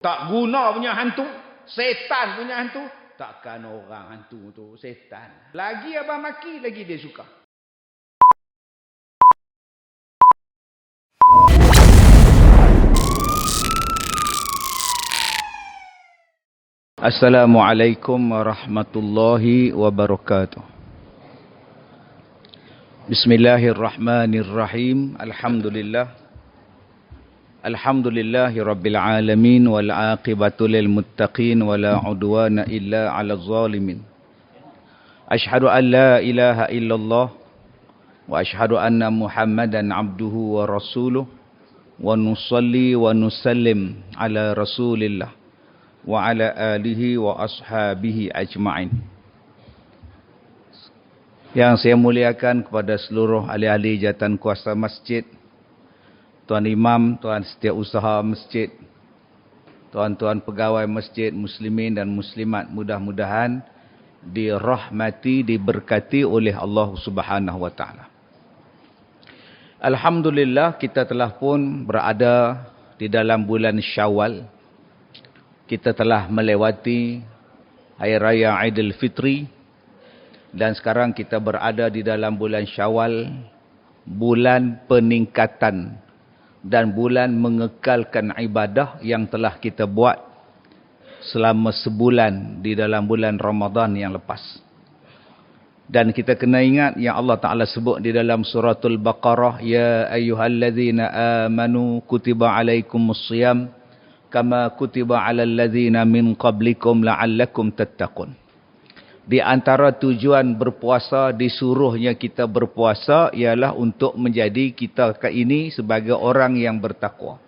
Tak guna punya hantu. Setan punya hantu. Takkan orang hantu tu setan. Lagi abang maki, lagi dia suka. Assalamualaikum warahmatullahi wabarakatuh. Bismillahirrahmanirrahim. Alhamdulillahi rabbil alamin wal aqibatu lil muttaqin wala udwana illa 'alal zalimin. Asyhadu an la ilaha illallah wa asyhadu anna Muhammadan 'abduhu wa rasuluh wa nusalli wa nusallim ala Rasulillah wa ala alihi wa ashabihi ajma'in. Yang saya muliakan kepada seluruh ahli-ahli jawatan kuasa masjid, Tuan Imam, Tuan Setiausaha Masjid, Tuan-tuan pegawai masjid, muslimin dan muslimat, mudah-mudahan dirahmati, diberkati oleh Allah Subhanahu wa taala. Alhamdulillah, kita telah pun berada di dalam bulan Syawal. Kita telah melewati Hari Raya Aidilfitri dan sekarang kita berada di dalam bulan Syawal, bulan peningkatan dan bulan mengekalkan ibadah yang telah kita buat selama sebulan di dalam bulan Ramadan yang lepas. Dan kita kena ingat yang Allah Ta'ala sebut di dalam suratul Baqarah, Ya ayyuhalladzina amanu kutiba alaikumus siyam kama kutiba alal ladzina min qablikum la'allakum tattaqun. Di antara tujuan berpuasa, disuruhnya kita berpuasa ialah untuk menjadi kita ini sebagai orang yang bertakwa.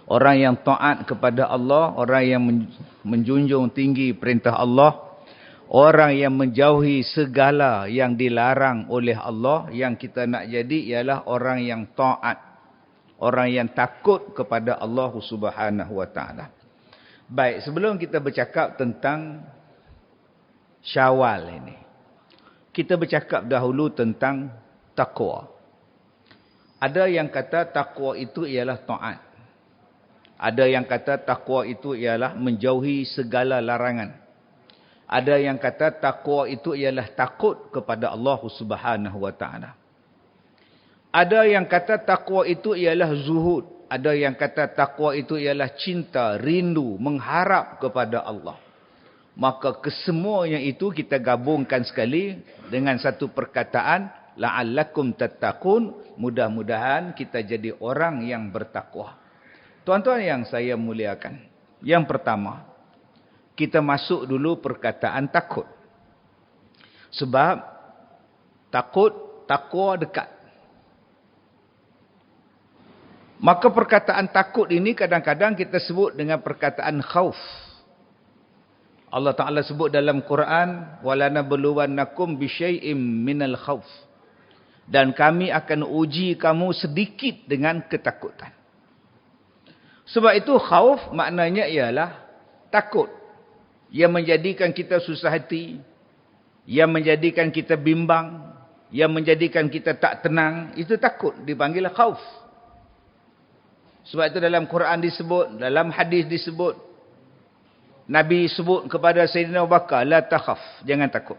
Orang yang taat kepada Allah, orang yang menjunjung tinggi perintah Allah, orang yang menjauhi segala yang dilarang oleh Allah. Yang kita nak jadi ialah orang yang taat, orang yang takut kepada Allah Subhanahu wa taala. Baik, sebelum kita bercakap tentang Syawal ini, kita bercakap dahulu tentang takwa. Ada yang kata takwa itu ialah taat. Ada yang kata takwa itu ialah menjauhi segala larangan. Ada yang kata takwa itu ialah takut kepada Allah Subhanahu wa taala. Ada yang kata takwa itu ialah zuhud. Ada yang kata takwa itu ialah cinta, rindu, mengharap kepada Allah. Maka kesemuanya itu kita gabungkan sekali dengan satu perkataan, la'allakum tattaqun, mudah-mudahan kita jadi orang yang bertakwa. Tuan-tuan yang saya muliakan, yang pertama, kita masuk dulu perkataan takut. Sebab takut, takwa dekat. Maka perkataan takut ini kadang-kadang kita sebut dengan perkataan khauf. Allah Ta'ala sebut dalam Quran, وَلَنَبْلُوَنَّكُمْ بِشَيْءٍ مِّنَ الْخَوْفِ, dan kami akan uji kamu sedikit dengan ketakutan. Sebab itu khauf maknanya ialah takut, yang menjadikan kita susah hati, yang menjadikan kita bimbang, yang menjadikan kita tak tenang. Itu takut, dipanggil khauf. Sebab itu dalam Quran disebut, dalam hadis disebut, Nabi sebut kepada Sayyidina Abu Bakar, la takhaf, jangan takut.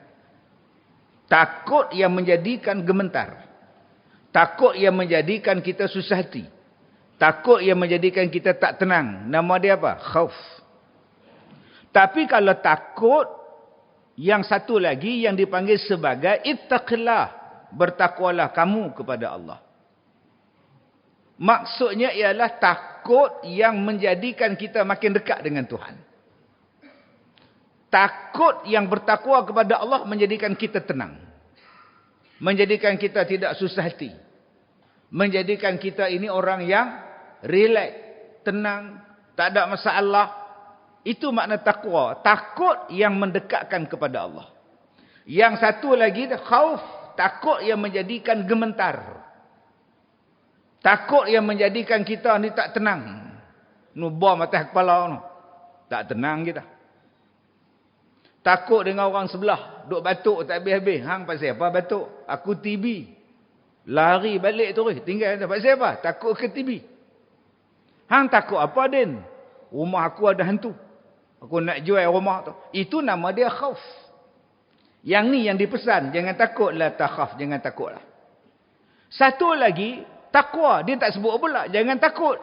Takut yang menjadikan gemetar. Takut yang menjadikan kita susah hati. Takut yang menjadikan kita tak tenang. Nama dia apa? Khauf. Tapi kalau takut, yang satu lagi yang dipanggil sebagai ittaqillah, bertakwalah kamu kepada Allah. Maksudnya ialah takut yang menjadikan kita makin dekat dengan Tuhan. Takut yang bertakwa kepada Allah menjadikan kita tenang. Menjadikan kita tidak susah hati. Menjadikan kita ini orang yang relax, tenang, tak ada masalah. Itu makna takwa. Takut yang mendekatkan kepada Allah. Yang satu lagi, khauf, takut yang menjadikan gemetar. Takut yang menjadikan kita ni tak tenang. Bom atas kepala ni. Tak tenang kita. Takut dengan orang sebelah, duk batuk tak habis-habis. Hang pasal apa batuk? Aku TB. Lari balik terus, tinggal pasal apa? Takut ke TB. Hang takut apa, Din? Rumah aku ada hantu. Aku nak jual rumah tu. Itu nama dia khauf. Yang ni yang dipesan. Jangan takut, la takhaf. Jangan takutlah. Satu lagi, takwa. Dia tak sebut pula. Jangan takut.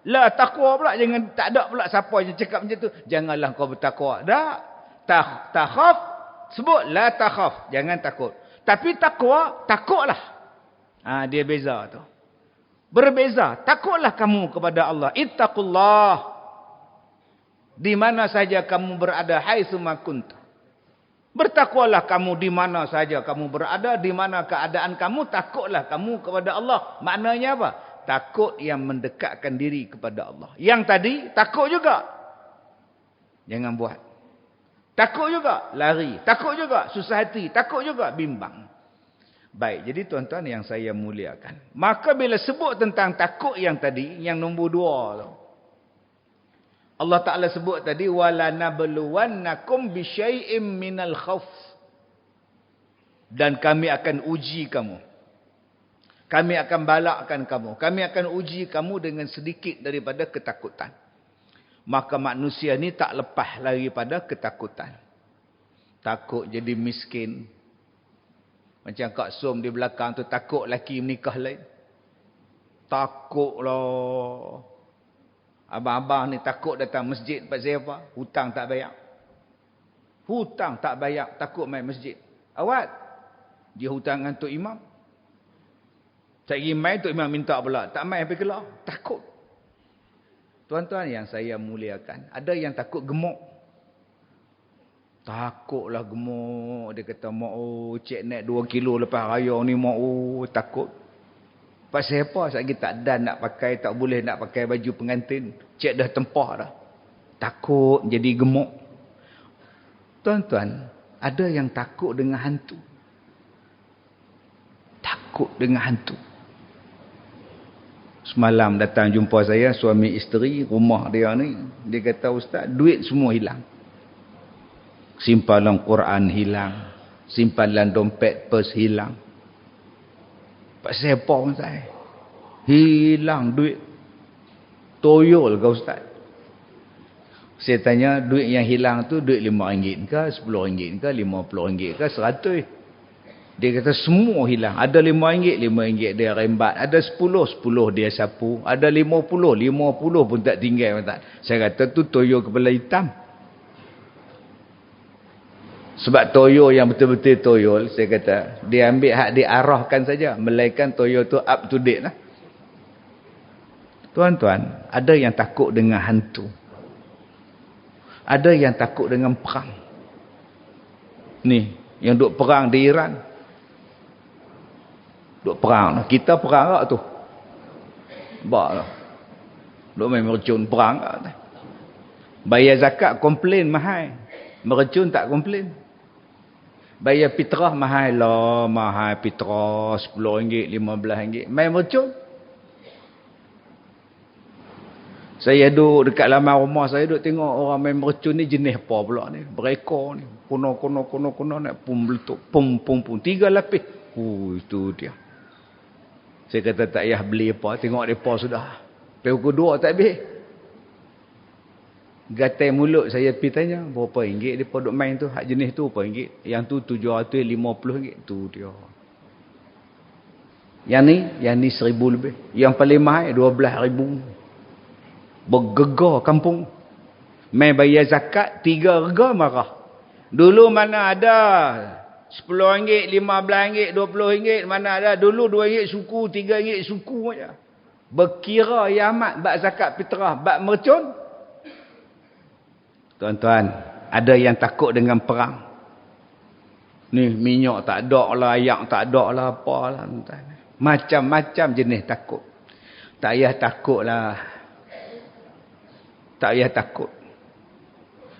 La takwa pula. Jangan, tak ada pula siapa yang cakap macam tu. Janganlah kau bertakwa. Tak. Takhaf. Sebut la takhaf. Jangan takut. Tapi takwa, takutlah. Dia beza tu. Berbeza. Takutlah kamu kepada Allah. Ittaqullah. Di mana saja kamu berada, haitsuma kunta. Bertakwalah kamu di mana saja kamu berada, di mana keadaan kamu, takutlah kamu kepada Allah. Maknanya apa? Takut yang mendekatkan diri kepada Allah. Yang tadi, takut juga. Jangan buat. Takut juga, lari. Takut juga, susah hati. Takut juga, bimbang. Baik, jadi tuan-tuan yang saya muliakan. Maka bila sebut tentang takut yang tadi, yang nombor 2 tu. Allah Ta'ala sebut tadi, وَلَنَبْلُوَنَّكُمْ بِشَيْءٍ مِّنَ الْخَوْفِ. Dan kami akan uji kamu. Kami akan balakkan kamu. Kami akan uji kamu dengan sedikit daripada ketakutan. Maka manusia ni tak lepas lagi pada ketakutan. Takut jadi miskin. Macam Kak Som di belakang tu, takut laki menikah lain. Takutlah. Abang-abang ni takut datang masjid pasal apa? Hutang tak bayar. Hutang tak bayar, takut main masjid. Awak, dia hutang dengan Tok Imam. Tak pergi main, Tok Imam minta pula. Tak main pergi keluar. Takut. Tuan-tuan yang saya muliakan, ada yang takut gemuk. Takutlah gemuk. Dia kata, cek naik 2 kilo lepas raya ni, takut. Pasal apa? Sebab kita tak dan nak pakai, tak boleh nak pakai baju pengantin. Cik dah tempah dah. Takut jadi gemuk. Tuan-tuan, ada yang takut dengan hantu. Takut dengan hantu. Semalam datang jumpa saya, suami isteri, rumah dia ni. Dia kata, Ustaz, duit semua hilang. Simpanan Quran hilang. Simpanan dompet pers hilang. Pasal apa Ustaz? Hilang duit. Toyol ke Ustaz? Saya tanya, duit yang hilang tu duit RM5 ke, RM10 ke, RM50 ke, RM100? Dia kata semua hilang. Ada RM5, RM5 dia rembat. Ada RM10, RM10 dia sapu. Ada RM50, RM50 pun tak tinggal Ustaz. Saya kata tu toyol kepala hitam. Sebab toyo yang betul-betul toyol, saya kata, dia ambil hak diarahkan saja. Melainkan toyo tu up to date lah. Tuan-tuan, ada yang takut dengan hantu. Ada yang takut dengan perang. Ni, yang duk perang di Iran. Duk perang. Kita perang tak tu? Bak lah. Duk main mercun perang tak? Bayar zakat komplain mahal. Mercun tak komplain. Bayar fitrah mahal lah. Mahal fitrah RM10, RM15. Main mercun. Saya duduk dekat laman rumah saya, duduk tengok orang main mercun ni jenis apa pula ni. Berekor ni. Kuno nak pum meletup. Pum. 3 lapis. Itu dia. Saya kata tak payah beli apa. Tengok mereka sudah. Pukul 2 tak habis. Gatai mulut saya pergi tanya, berapa ringgit dia duk main tu? Hak jenis tu berapa ringgit? Yang tu RM750. Tu dia. Yang ni RM1,000 lebih. Yang paling mahal RM12,000. Bergegar kampung. Main bayar zakat 3 rega marah. Dulu mana ada RM10, RM15, RM20, mana ada dulu RM2 suku, RM3 suku aja. Berkira yang amat bab zakat fitrah, bab mercun. Tuan-tuan, ada yang takut dengan perang. Ni minyak tak ada lah, ayak tak ada lah, apalah. Macam-macam jenis takut. Tak payah takut lah. Tak payah takut.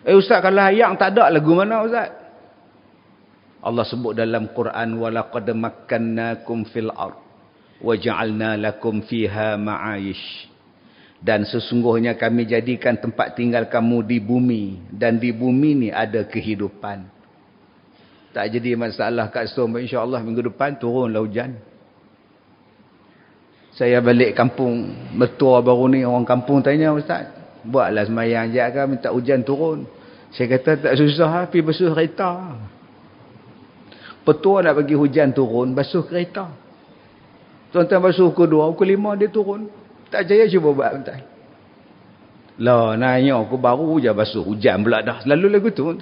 Ustaz, kalau ayak tak ada lagu mana Ustaz? Allah sebut dalam Quran, وَلَقَدْ مَكَّنَّاكُمْ فِي الْأَرْضِ وَجَعَلْنَا لَكُمْ فِيهَا مَعَايِشْ. Dan sesungguhnya kami jadikan tempat tinggal kamu di bumi. Dan di bumi ni ada kehidupan. Tak jadi masalah Kak Som. InsyaAllah minggu depan turunlah hujan. Saya balik kampung. Mertua baru ni orang kampung tanya, Ustaz, Buatlah semayang je kan, minta hujan turun. Saya kata tak susah, pergi basuh kereta. Petua nak bagi hujan turun, basuh kereta. Tuan-tuan basuh pukul 2, pukul 5 dia turun. Tak percaya cuba buat bentar. Lah, nanya aku baru je basuh hujan pula dah. Selalu lagu tu.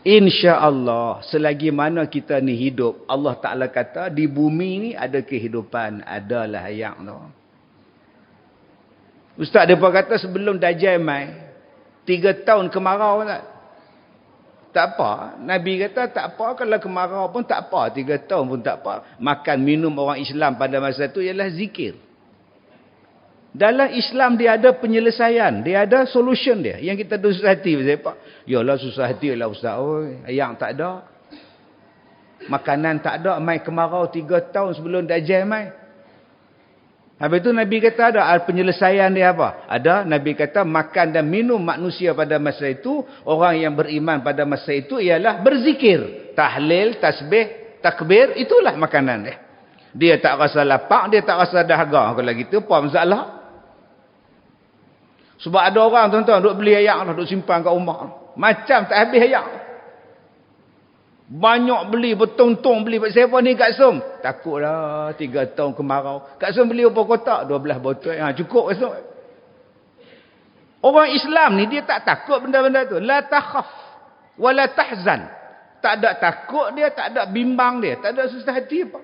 InsyaAllah, selagi mana kita ni hidup, Allah Ta'ala kata, di bumi ni ada kehidupan, adalah yang tu. Ustaz dia kata sebelum Dajjal mai 3 tahun kemarau tak apa. Nabi kata tak apa, kalau kemarau pun tak apa, 3 tahun pun tak apa. Makan minum orang Islam pada masa itu ialah zikir. Dalam Islam dia ada penyelesaian, dia ada solution dia. Yang kita tu susah hati apa? Yalah susah hati lah Ustaz. Oi, yang tak ada. Makanan tak ada, mai kemarau 3 tahun sebelum Dajjal mai. Habis itu Nabi kata ada penyelesaian dia apa? Ada, Nabi kata makan dan minum manusia pada masa itu, orang yang beriman pada masa itu ialah berzikir. Tahlil, tasbih, takbir, itulah makanan dia. Dia tak rasa lapar, dia tak rasa dahaga. Kalau gitu, apa masalah? Sebab ada orang tuan-tuan duk beli ayak, duk simpan kat rumah. Macam tak habis ayak. Banyak beli, bertong-tong beli. Siapa ni Kak Som? Takutlah 3 tahun kemarau. Kak Som beli berapa kotak? 12 botol. Cukup Kak Som. Orang Islam ni dia tak takut benda-benda tu. La takhaf wa la tahzan. Tak ada takut dia, tak ada bimbang dia, tak ada susah hati apa.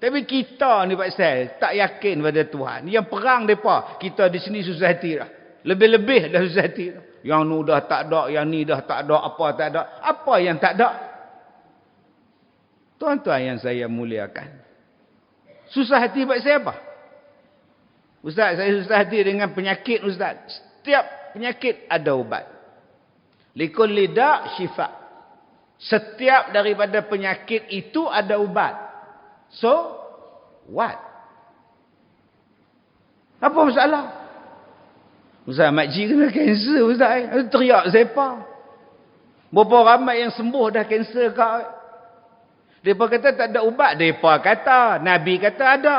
Tapi kita ni pasal tak yakin pada Tuhan. Yang perang depa, kita di sini susah hati dah. Lebih-lebih dah susah hati dah. Yang nu dah tak ada, yang ni dah tak ada, apa tak ada. Apa yang tak ada? Tuan-tuan yang saya muliakan. Susah hati buat saya apa? Ustaz, saya susah hati dengan penyakit Ustaz. Setiap penyakit ada ubat. Likulli da' syifa. Setiap daripada penyakit itu ada ubat. So, what? Apa masalah? Ustaz, makcik kena kanser Ustaz. Teriak siapa? Berapa ramai yang sembuh dah kanser kau? Mereka kata tak ada ubat. Mereka kata, Nabi kata ada.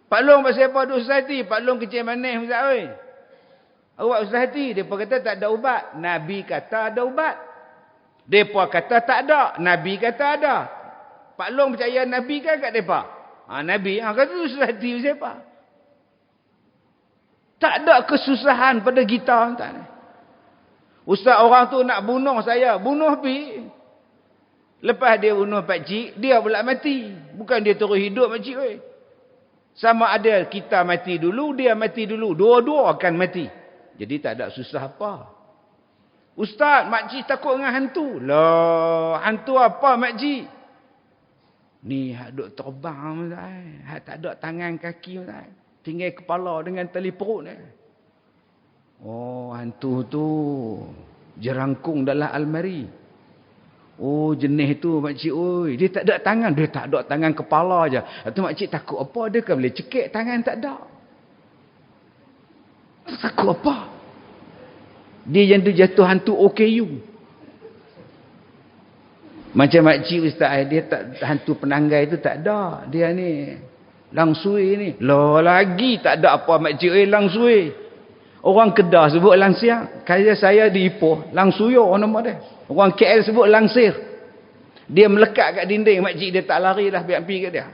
Pak Long pasal apa duk susah hati? Pak Long kecil manis Ustaz. Oi. Awak susah hati. Mereka kata tak ada ubat. Nabi kata ada ubat. Mereka kata tak ada. Nabi kata ada. Pak Long percaya Nabi kan kat mereka? Nabi. Kata tu susah hati siapa? Tak ada kesusahan pada kita. Ustaz orang tu nak bunuh saya. Bunuh pergi. Lepas dia bunuh pakcik, dia pula mati. Bukan dia terus hidup pakcik. Oi. Sama ada kita mati dulu, dia mati dulu. Dua-dua akan mati. Jadi tak ada susah apa. Ustaz, makcik takut dengan hantu. Lah, hantu apa makcik? Ni hak duk terbang. Hak tak ada tangan kaki. Tinggal kepala dengan tali perut ni. Oh, hantu tu jerangkung dalam almari. Oh, jenis tu makcik. Oi, dia tak ada tangan. Dia tak ada tangan, kepala aja. Itu makcik takut apa? Dia kan boleh cekik tangan tak ada. Takut apa? Dia yang tu jatuh hantu OKU. Macam makcik Ustaz, dia tak hantu penanggai tu tak ada. Dia ni langsui ni. Lah lagi tak ada apa makcik langsui. Orang Kedah sebut langsiang. Kaya saya di Ipoh, langsuyo nama dia. Orang KL sebut langsir. Dia melekat kat dinding, makcik dia tak lari dah biar pergi kat dia.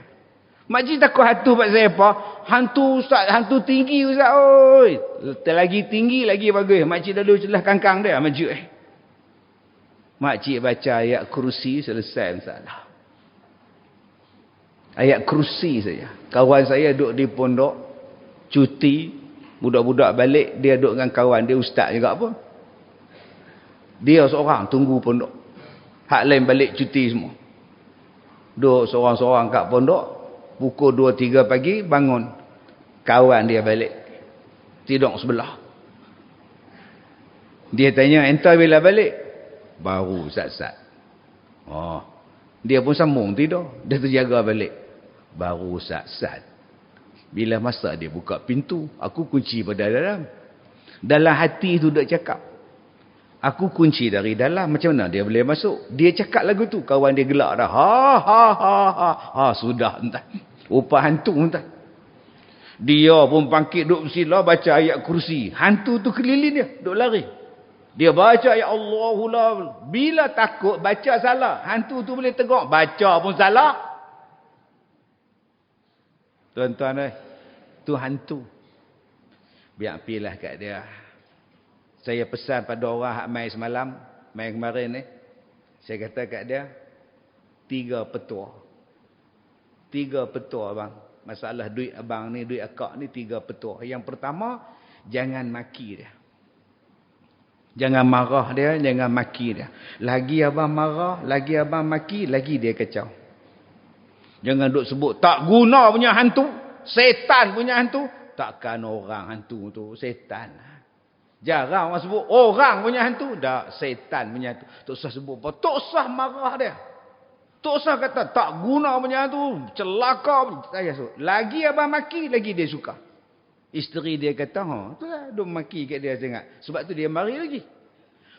Makcik takut hantu buat saya apa? Hantu Ustaz, hantu tinggi Ustaz. Oi, lagi tinggi lagi bagus. Makcik dah duduk celah kangkang dia, makcik. Makcik baca ayat kursi selesai masalah. Ayat kursi saja. Kawan saya duduk di pondok, cuti, budak-budak balik, dia duduk dengan kawan dia ustaz juga apa. Dia seorang tunggu pondok. Hak lain balik cuti semua. Duduk seorang-seorang kat pondok, pukul 2-3 pagi bangun. Kawan dia balik. Tidur sebelah. Dia tanya, "Entah bila balik?" Baru sat-sat. Oh, dia pun sambung tidur. Dia terjaga balik. Baru sat-sat. Bila masa dia buka pintu, aku kunci pada dalam. Dalam hati tu dah cakap, aku kunci dari dalam. Macam mana dia boleh masuk? Dia cakap lagu tu. Kawan dia gelak dah. Ha ha ha ha. Ha sudah entah. Upah hantu entah. Dia pun bangkit duduk bersila baca ayat kursi. Hantu tu keliling dia, duduk lari. Dia baca ya Allahullah. Bila takut baca salah, hantu tu boleh tegur. Baca pun salah. Tuan-tuan, tu hantu. Biar pilih kat dia. Saya pesan pada orang hak mai semalam, mai kemarin ni. Saya kata kat dia, 3 petua. 3 petua bang. Masalah duit abang ni, duit akak ni 3 petua. Yang pertama, jangan maki dia. Jangan marah dia, jangan maki dia. Lagi abang marah, lagi abang maki, lagi dia kacau. Jangan duk sebut, tak guna punya hantu. Setan punya hantu. Takkan orang hantu tu, setan. Jarang orang sebut, orang punya hantu. Dah, setan punya hantu. Tak usah sebut apa, tak usah marah dia. Tak usah kata, tak guna punya hantu. Celaka. Saya sebut. Lagi abang maki, lagi dia suka. Isteri dia kata, tu lah, duk maki kat dia sangat. Sebab tu dia mari lagi.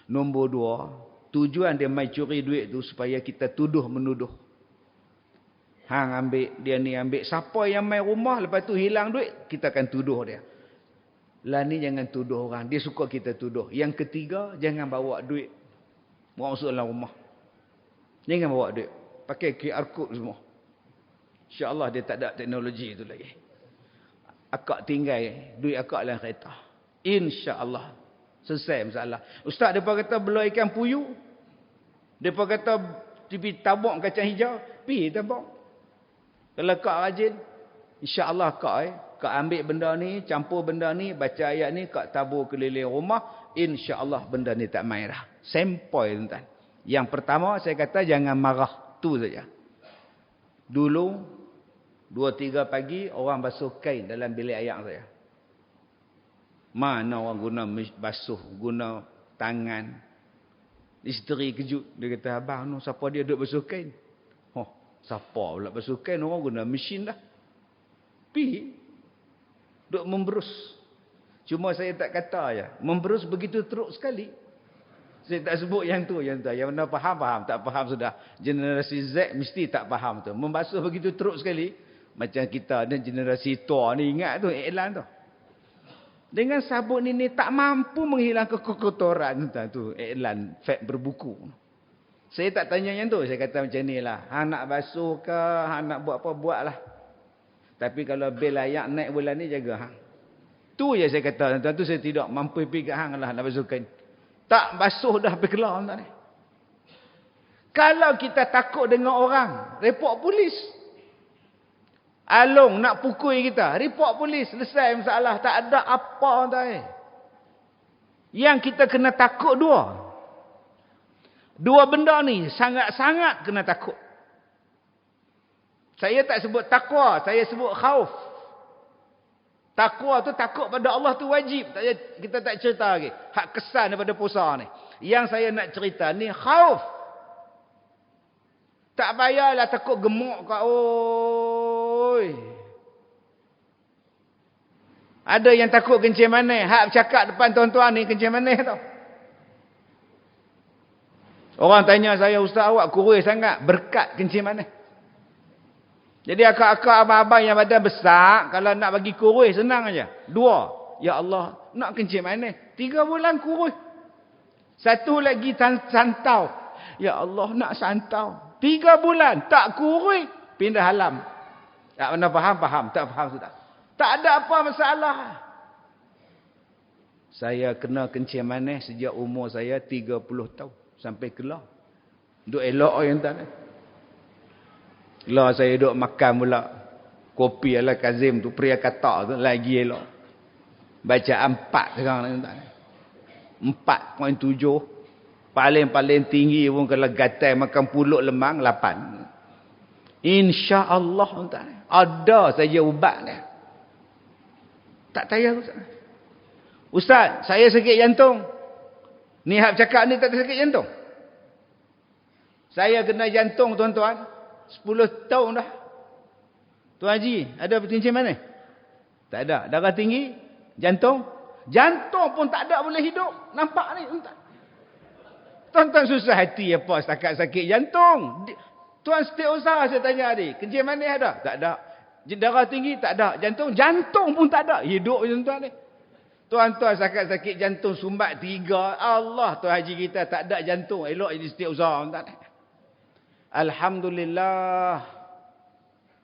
Nombor 2, tujuan dia mai curi duit tu supaya kita tuduh menuduh. Hang ambil, dia ni ambil. Siapa yang mai rumah, lepas tu hilang duit, kita akan tuduh dia. Lah ni jangan tuduh orang. Dia suka kita tuduh. Yang ketiga, jangan bawa duit. Bawa masuk dalam rumah. Jangan bawa duit. Pakai QR code semua. InsyaAllah dia tak ada teknologi tu lagi. Akak tinggal duit akak dalam kereta. InsyaAllah. Selesai masalah. Ustaz, mereka kata belah ikan puyuh. Mereka kata pergi tabuk kacang hijau. Pergi tabuk. Kalau kak rajin, InsyaAllah kak ambil benda ni, campur benda ni, baca ayat ni, kak tabur keliling rumah. InsyaAllah benda ni tak main dah. Sempoi tuan. Yang pertama saya kata jangan marah. Tu saja. Dulu 2-3 pagi orang basuh kain dalam bilik ayak saya. Mana orang guna basuh, guna tangan. Isteri kejut. Dia kata, abang no, siapa dia duduk basuh kain? Oh, siapa pula basuh kain? Orang guna mesin dah. Pergi. Duduk memberus. Cuma saya tak kata je. Memberus begitu teruk sekali. Saya tak sebut yang tu. Yang mana faham, tak faham sudah. Generasi Z mesti tak faham tu. Membasuh begitu teruk sekali. Macam kita dan generasi tua ni ingat tu iklan tu. Dengan sabun ini tak mampu menghilangkan kekotoran tu. Iklan fak berbuku. Saya tak tanya yang tu. Saya kata macam ni lah. Hang nak basuh ke, hang nak buat apa, buatlah. Tapi kalau bil ayak naik bulan ni, jaga hang. Tu je saya kata. Tuan tu saya tidak mampu pergi kat hang lah nak basuhkan. Tak basuh dah pergi keluar. Kalau kita takut dengan orang, report polis. Along nak pukul kita, report polis. Selesai masalah. Tak ada apa. Yang kita kena takut dua. Dua benda ni sangat-sangat kena takut. Saya tak sebut takwa, saya sebut khauf. Takwa tu takut pada Allah tu wajib. Kita tak cerita lagi. Hak kesan daripada puasa ni. Yang saya nak cerita ni khauf. Tak payahlah takut gemuk kau. Oi. Ada yang takut kencing manis. Hak bercakap depan tuan-tuan ni kencing manis tau. Orang tanya saya, ustaz awak kurus sangat. Berkat kencing manis. Jadi akak-akak abang-abang yang badan besar, kalau nak bagi kurus senang aja. 2. Ya Allah, nak kencing manis. 3 bulan kurus. 1 lagi santau. Ya Allah, nak santau. 3 bulan tak kurus, pindah halam. Tak mana faham, tak faham sudah. Tak ada apa masalah. Saya kena kencing manis sejak umur saya 30 tahun sampai kelar. Duk elok yang tak. Lah saya duduk makan pula kopi ala Kazim tu, pria kata tu lagi elok. Bacaan 4 sekarang ni tak. 4.7. Paling-paling tinggi pun kalau gatai makan pulut lemang 8. InsyaAllah tak. Ada saja ubat dia. Tak payah ustaz. Ustaz, saya sakit jantung. Ni hak cakap ni tak sakit jantung. Saya kena jantung tuan-tuan 10 tahun dah. Tuan Haji, ada kencing manis? Tak ada. Darah tinggi? Jantung? Jantung pun tak ada boleh hidup. Nampak ni? Tuan-tuan susah hati apa setakat sakit jantung. Tuan setiausaha saya tanya tadi. Kencing manis ada? Tak ada. Darah tinggi tak ada. Jantung pun tak ada. Hidup tuan-tuan ni. Tuan-tuan sakit jantung sumbat 3. Allah, Tuan Haji kita tak ada jantung. Elok jadi setiausaha tuan-tuan. Alhamdulillah.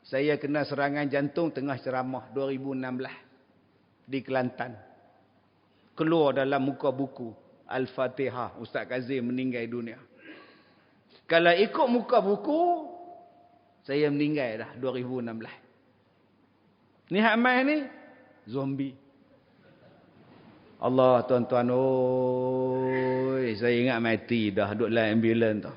Saya kena serangan jantung tengah ceramah 2016 di Kelantan. Keluar dalam muka buku Al-Fatihah, Ustaz Kazim meninggal dunia. Kalau ikut muka buku, saya meninggal dah 2016. Ni hak mai ni zombie. Allah tuan-tuan, oi, saya ingat mati dah duduk dalam ambulans tu.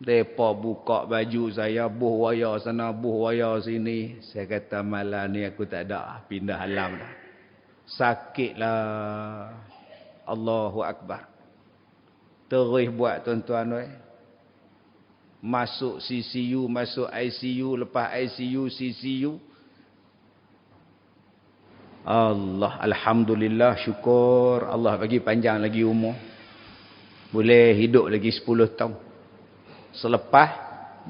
Depa buka baju saya, buh wayar sana, buh wayar sini. Saya kata malam ni aku tak ada, pindah alam dah. Sakitlah. Allahu Akbar. Terus buat tuan-tuan oi. Masuk CCU, masuk ICU, lepas ICU, CCU. Allah, alhamdulillah, syukur Allah bagi panjang lagi umur. Boleh hidup lagi 10 tahun. Selepas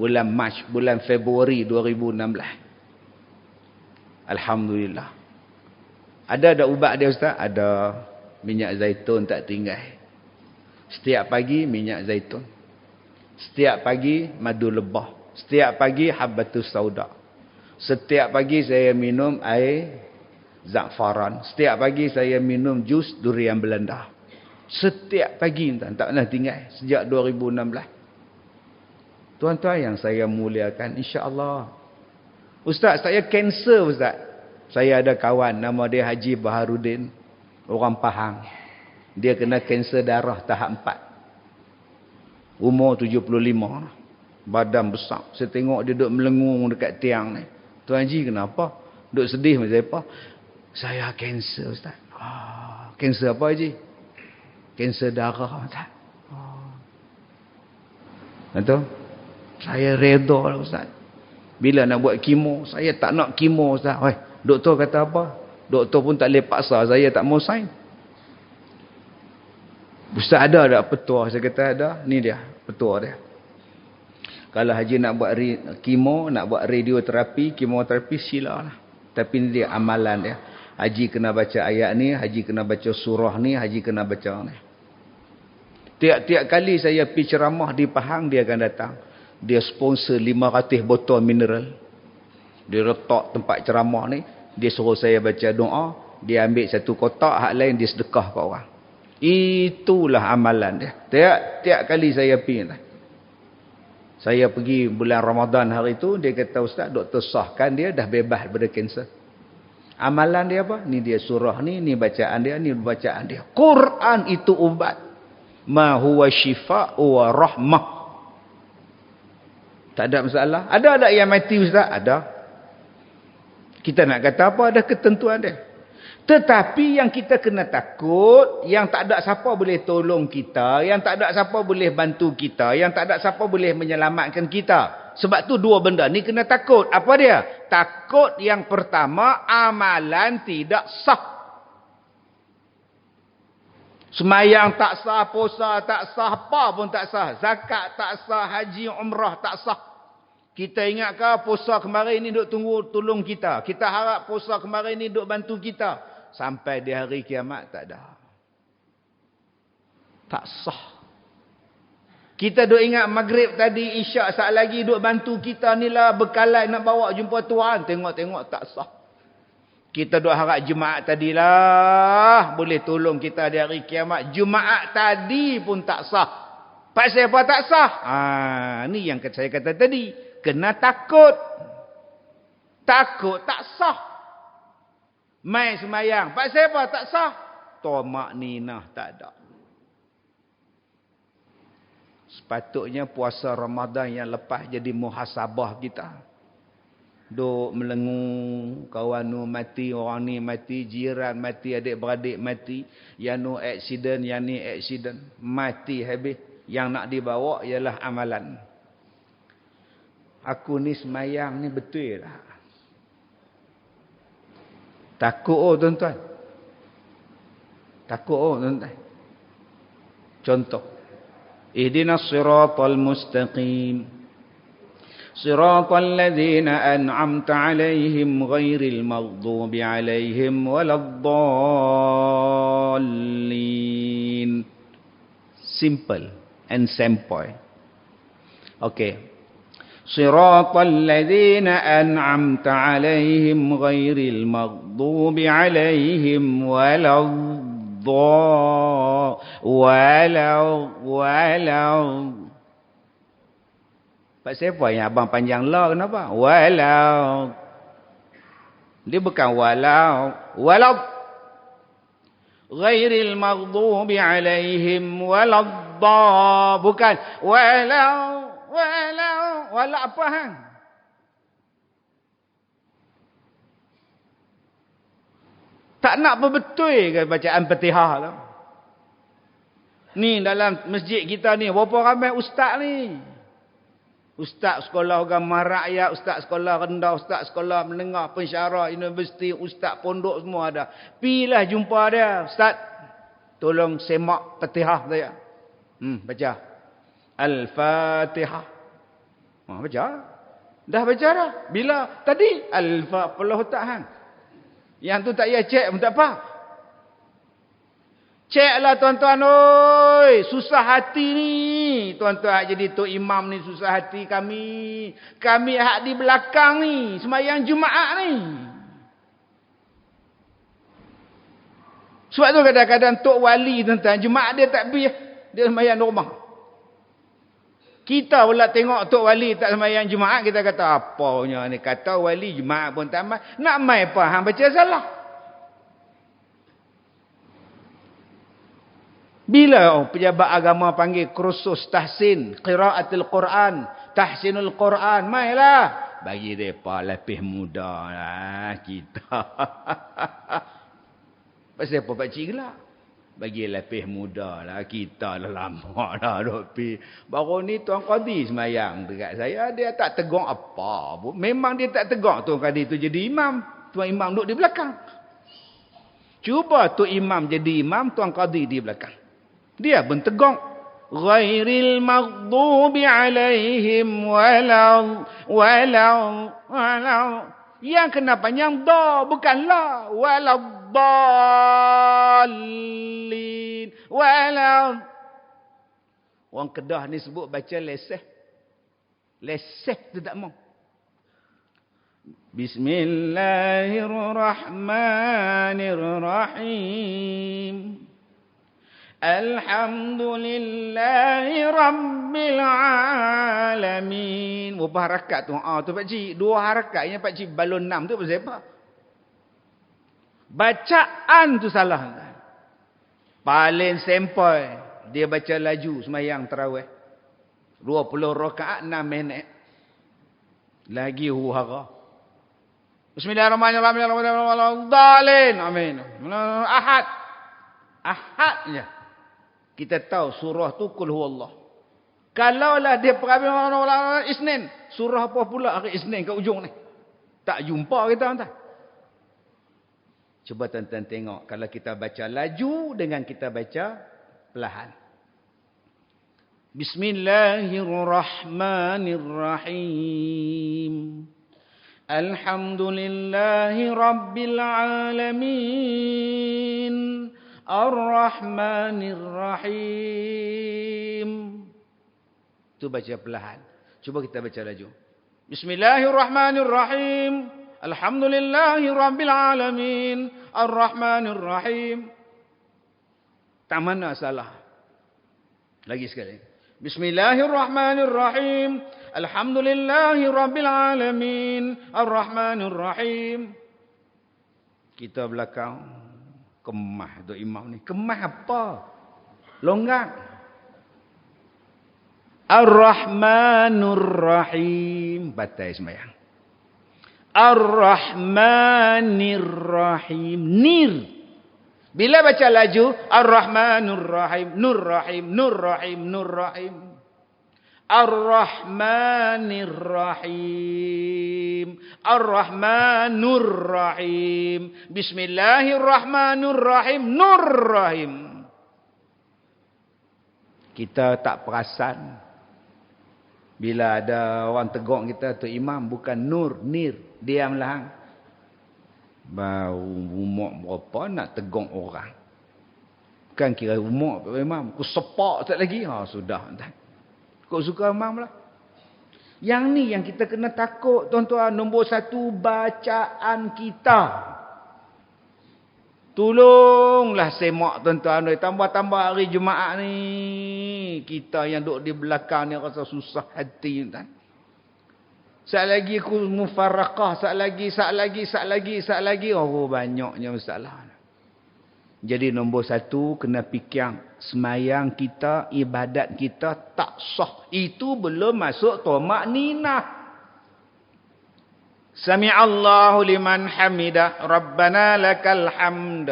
bulan Mac, bulan Februari 2016. Alhamdulillah. Ada ubat dia Ustaz? Ada. Minyak zaitun tak tinggal. Setiap pagi minyak zaitun. Setiap pagi madu lebah. Setiap pagi habbatus sauda. Setiap pagi saya minum air za'faran. Setiap pagi saya minum jus durian Belanda. Setiap pagi tak pernah tinggal sejak 2016. Tuan-tuan yang saya muliakan, insya-Allah. Ustaz, saya kanser Ustaz. Saya ada kawan nama dia Haji Baharudin, orang Pahang. Dia kena kanser darah tahap 4. Umur 75. Badan besar. Saya tengok dia duduk melengung dekat tiang ni. Tuan Haji kenapa? Duduk sedih macam apa? Saya kanser Ustaz. Kanser apa Haji? Kanser darah Ustaz. Betul? Saya reda lah Ustaz. Bila nak buat kemo, saya tak nak kemo Ustaz. Doktor kata apa? Doktor pun tak boleh paksa saya tak mau sign. Ustaz ada tak petua? Saya kata ada. Ni dia petua dia. Kalau Haji nak buat kemo, nak buat radioterapi, kemoterapi silalah. Tapi ni dia amalan dia. Haji kena baca ayat ni, Haji kena baca surah ni, Haji kena baca ni. Tiap-tiap kali saya pergi ceramah di Pahang, dia akan datang. Dia sponsor 500 botol mineral. Dia letak tempat ceramah ni. Dia suruh saya baca doa. Dia ambil satu kotak, hak lain dia sedekah ke orang. Itulah amalan dia. Tiap kali saya pergi. Saya pergi bulan Ramadan hari itu. Dia kata, Ustaz, doktor sahkan dia dah bebas daripada kanser. Amalan dia apa? Ni dia surah ni, ni bacaan dia, ni bacaan dia. Quran itu ubat. Ma huwa syifa'u wa rahmah. Tak ada masalah. Ada yang mati Ustaz? Ada. Kita nak kata apa? Ada ketentuan dia. Tetapi yang kita kena takut, yang tak ada siapa boleh tolong kita, yang tak ada siapa boleh bantu kita, yang tak ada siapa boleh menyelamatkan kita. Sebab tu dua benda ni kena takut. Apa dia? Takut yang pertama, amalan tidak sah. Semayang tak sah, puasa tak sah, apa pun tak sah. Zakat tak sah, haji, umrah tak sah. Kita ingatkah puasa kemarin ni duk tunggu tolong kita? Kita harap puasa kemarin ni duk bantu kita. Sampai di hari kiamat tak ada. Tak sah. Kita duk ingat maghrib tadi, isyak saat lagi duk bantu kita ni lah bekalan nak bawa jumpa Tuhan. Tengok-tengok tak sah. Kita duk harap Jumaat tadilah boleh tolong kita di hari kiamat. Jumaat tadi pun tak sah. Pasal apa tak sah? Ni yang saya kata tadi. Kena takut. Takut tak sah. Mai semayang. Pasal apa tak sah? Tomak ninah tak ada. Sepatutnya puasa Ramadan yang lepas jadi muhasabah kita. Duk melengung, kawan nu mati, orang ni mati, jiran mati, adik-beradik mati, yang nu aksiden, yang ni aksiden, mati habis. Yang nak dibawa ialah amalan. Aku ni semayang ni betul lah. Takut tuan-tuan. Takut tuan-tuan. Contoh. Ihdinas siratal mustaqim. Siratal ladzina an'amta 'alaihim ghairil maghdubi 'alaihim waladdallin. Simple and sample. Okay. Siratal ladzina an'amta 'alaihim ghairil maghdubi 'alaihim waladdallin. Pak siapa yang abang panjang la kenapa? Walau. Dia bukan walau. Walau. Ghairil maghdubi 'alaihim waladdallin. Bukan walau. Walau apa hang? Tak nak berbetul ke bacaan Fatihah tu? Ni dalam masjid kita ni berapa ramai ustaz ni? Ustaz sekolah agama rakyat, ustaz sekolah rendah, ustaz sekolah menengah, pensyarah, universiti, ustaz pondok semua ada. Pilah jumpa dia. Ustaz, tolong semak Fatihah saya. Baca. Al-Fatihah. Baca. Dah baca dah. Bila? Tadi. Al-Fatihah. Pelah tak hang. Yang tu tak payah cek pun tak apa. Ceklah tuan-tuan, oi, susah hati ni. Tuan-tuan jadi tok imam ni susah hati kami. Kami hak di belakang ni, sembahyang Jumaat ni. Sebab tu kadang-kadang tok wali tuan-tuan, Jumaat dia tak pergi, dia sembahyang rumah. Kita pula tengok tok wali tak sembahyang Jumaat, kita kata apanya ni, kata wali Jumaat pun tak mai. Nak mai apa hang baca salah? Bila pejabat agama panggil kursus tahsin qiraatul Quran, tahsinul Quran, mailah bagi depa lebih muda lah kita. Pasal apa pak cik gelak? Bagi lebih muda lah kita, dah lama dah duk pi. Baru ni tuan qadi semayang dekat saya, dia tak tegur apa pun. Memang dia tak tegur tuan qadi tu jadi imam. Tuan imam duduk di belakang. Cuba tuan imam jadi imam, tuan qadi di belakang. Dia pun tegur. Ghairil maghdubi 'alaihim walau. Yang kena panjang da, bukan la. Waladdallin. Walau. Orang Kedah ni sebut baca leseh. Leseh tu tak mau. Bismillahirrahmanirrahim. Alhamdulillahi Rabbil Alamin. Berapa harakat tu? Tu pakcik. 2 harakat. Yang pakcik balon 6 tu pasal apa? Bacaan tu salah. Paling sampai. Dia baca laju semayang tarawih. 20 rakaat 6 minit. Lagi huru-hara. Bismillahirrahmanirrahim. Amin. Ahad. Ahad je. Kita tahu surah tu Qul Huwallah. Kalaulah dia perabot Isnin, surah apa pula hari Isnin kat ujung ni? Tak jumpa kita tuan. Cuba tuan-tuan tengok kalau kita baca laju dengan kita baca perlahan. Bismillahirrahmanirrahim. Alhamdulillahi Rabbil Alamin. Ar-Rahmanir-Rahim. Tu baca perlahan. Cuba kita baca laju. Bismillahirrahmanirrahim. Alhamdulillahi Rabbil Alamin. Ar-Rahmanir-Rahim. Tak mana salah. Lagi sekali. Bismillahirrahmanirrahim. Alhamdulillahi Rabbil Alamin. Ar-Rahmanir-Rahim. Kita belakang. Kemah tu imam ni. Kemah apa? Longgang. Ar-Rahmanur-Rahim. Batai sembahyang. Ar-Rahmanir-Rahim. Nir. Bila baca laju. Ar-Rahmanur-Rahim. Nur-Rahim. Nur-Rahim. Nur-Rahim. Ar-Rahmanir-Rahim. Ar-Rahmanur-Rahim. Bismillahirrahmanirrahim. Nur-Rahim. Kita tak perasan. Bila ada orang tegur kita, tu imam bukan nur, nir. Diamlah hang. Bau umur berapa nak tegur orang. Bukan kira umur imam. Aku sepak tak lagi. Sudah. Kau suka imam lah. Yang ni yang kita kena takut, tuan-tuan. Nombor satu, bacaan kita. Tolonglah semak, tuan-tuan. Tambah-tambah hari Jumaat ni. Kita yang duduk di belakang ni rasa susah hati, tuan. Saat lagi aku mufarraqah. Saat lagi. Oh, banyaknya masalah. Jadi nombor satu, kena fikir semayang kita, ibadat kita tak sah. Itu belum masuk tomak ninah. Sami'allahu liman hamidah. Rabbana lakal hamd.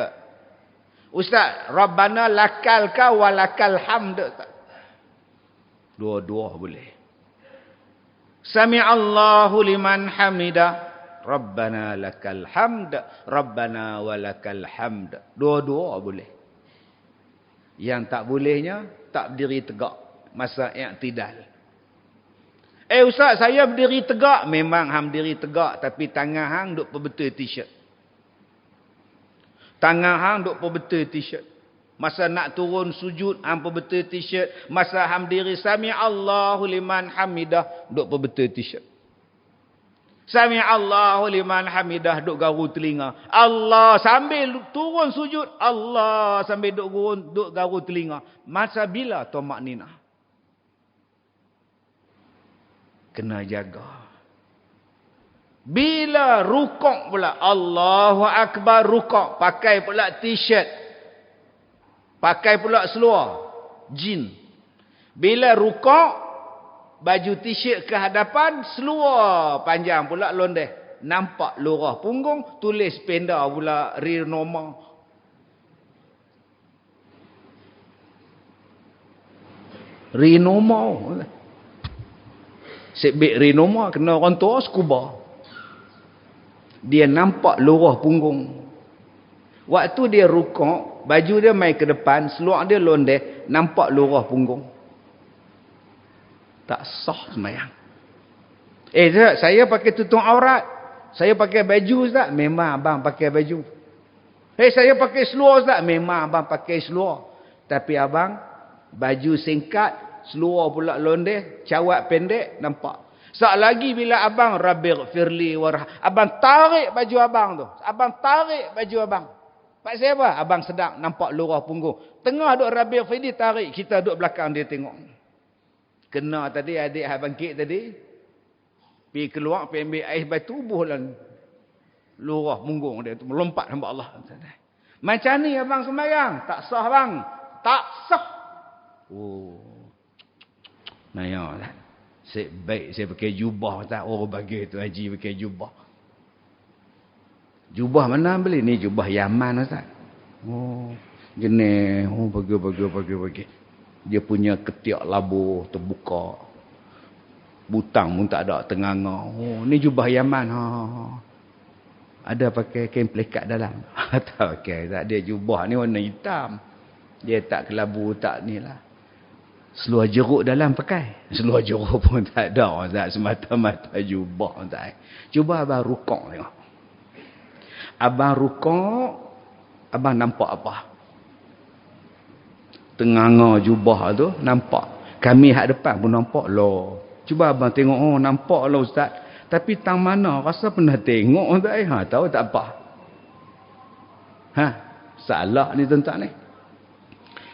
Ustaz, Rabbana lakal ka walakal hamd. Dua-dua boleh. Sami'allahu liman hamidah. Rabbana lakal hamd. Rabbana walakal hamd. Dua-dua boleh. Yang tak bolehnya, tak berdiri tegak. Masa i'tidal. Ustaz, saya berdiri tegak. Memang hang berdiri tegak. Tapi tangan hang duk perbetul t-shirt. Tangan hang duk perbetul t-shirt. Masa nak turun sujud, hang perbetul t-shirt. Masa hang berdiri, Sami'allahu liman hamidah, duk perbetul t-shirt. Sami'allahu liman hamidah, duk garu telinga. Allah, sambil turun sujud, Allah, sambil duk garu telinga. Masa bila tomak ninah? Kena jaga. Bila rukuk pula, Allahu Akbar rukuk, pakai pula t-shirt, pakai pula seluar jin. Bila rukuk, baju t-shirt ke hadapan, seluar panjang pula londeh, nampak lurah punggung, tulis penda pula real normal. Real normal. Sebab rinoma kena orang tua scuba. Dia nampak lurah punggung. Waktu dia rukuk, baju dia mai ke depan, seluar dia londeh, nampak lurah punggung. Tak sah sembahyang. Saya pakai tutup aurat. Saya pakai baju, Ustaz. Memang abang pakai baju. Saya pakai seluar, Ustaz. Memang abang pakai seluar. Tapi abang, baju singkat, seluar pula londeh, cawat pendek, nampak. Saat lagi bila abang Rabbighfirli warham, abang tarik baju abang tu. Abang tarik baju abang. Pak siapa? Abang sedang nampak lurah punggung. Tengah duk Rabbighfirli tarik, kita duk belakang dia tengok. Kena tadi adik abang kek tadi. Pergi keluar, pergi ambil air batu, buhlah lurah punggung dia tu melompat hamba Allah. Macam ni abang sembahyang, tak sah bang. Tak sah. Nayalah. Baik saya pakai jubah tak. Bagi tu haji pakai jubah. Jubah mana beli? Ni jubah Yaman Ustaz. Jenis. Bagi. Dia punya ketiak labu terbuka. Butang pun tak ada tenganga. Ni jubah Yaman. Ada pakai kain pelikat dalam. Tak pakai. Tak, dia jubah ni warna hitam. Dia tak kelabu, tak ni lah. Seluar jeruk dalam pakai. Seluar jeruk pun tak ada. Tak semata-mata jubah. Tak. Cuba abang rukuk tengok. Abang rukuk, abang nampak apa? Tenganga jubah tu nampak. Kami hak depan pun nampak lah. Cuba abang tengok. Nampak lah Ustaz. Tapi tang mana? Rasa pernah tengok Ustaz. Tahu tak apa? Salah ni tuan-tuan ni.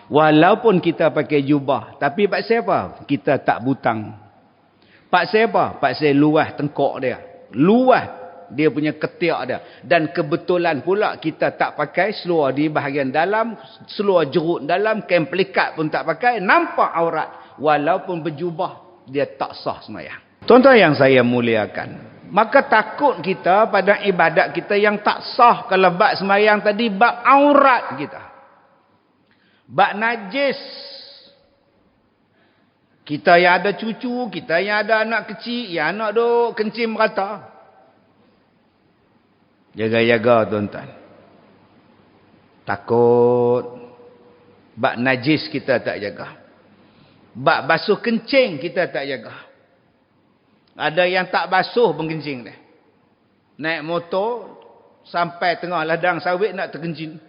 Walaupun kita pakai jubah, tapi pak siapa? Kita tak butang. Pak siapa? Pak saya luas tengkok dia. Luas dia punya ketiak dia. Dan kebetulan pula kita tak pakai seluar di bahagian dalam, seluar jeruk dalam, kain pelikat pun tak pakai, nampak aurat. Walaupun berjubah, dia tak sah sembahyang. Tuan-tuan yang saya muliakan, maka takut kita pada ibadat kita yang tak sah. Kalau bab sembahyang tadi, bab aurat kita. Bak najis. Kita yang ada cucu, kita yang ada anak kecil, yang anak duk kencing merata. Jaga-jaga tuan-tuan. Takut. Bak najis kita tak jaga. Bak basuh kencing kita tak jaga. Ada yang tak basuh pun kencing dia. Naik motor sampai tengah ladang sawit nak terkencing.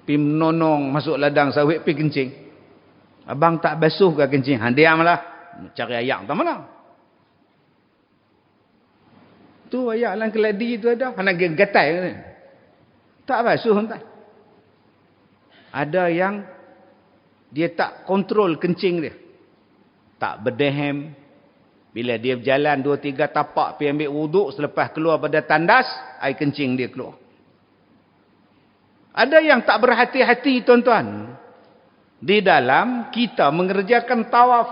Pergi menonong masuk ladang sawit pergi kencing. Abang tak basuh ke kencing? Diamlah. Cari ayak tak mana? Tu ayak dalam keladi tu ada. Anak gatai ni. Tak basuh entah. Ada yang dia tak kontrol kencing dia. Tak berdehem. Bila dia berjalan 2-3 tapak pergi ambil wuduk, selepas keluar pada tandas, air kencing dia keluar. Ada yang tak berhati-hati tuan-tuan. Di dalam kita mengerjakan tawaf.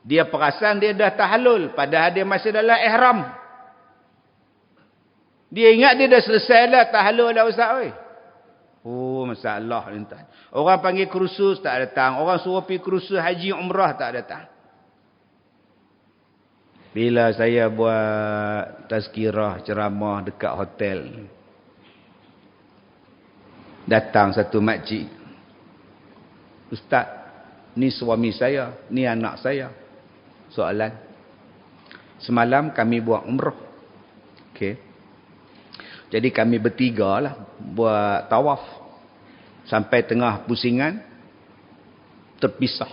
Dia perasan dia dah tahallul, padahal dia masih dalam ihram. Dia ingat dia dah selesai dah tahallul dah ustaz oi. Oh, masalah tuan. Orang panggil kursus tak datang, orang suruh pergi kursus haji umrah tak datang. Bila saya buat tazkirah ceramah dekat hotel, datang satu makcik. Ustaz, ni suami saya, ni anak saya. Soalan. Semalam kami buat umrah. Okey. Jadi kami bertiga lah buat tawaf. Sampai tengah pusingan, terpisah.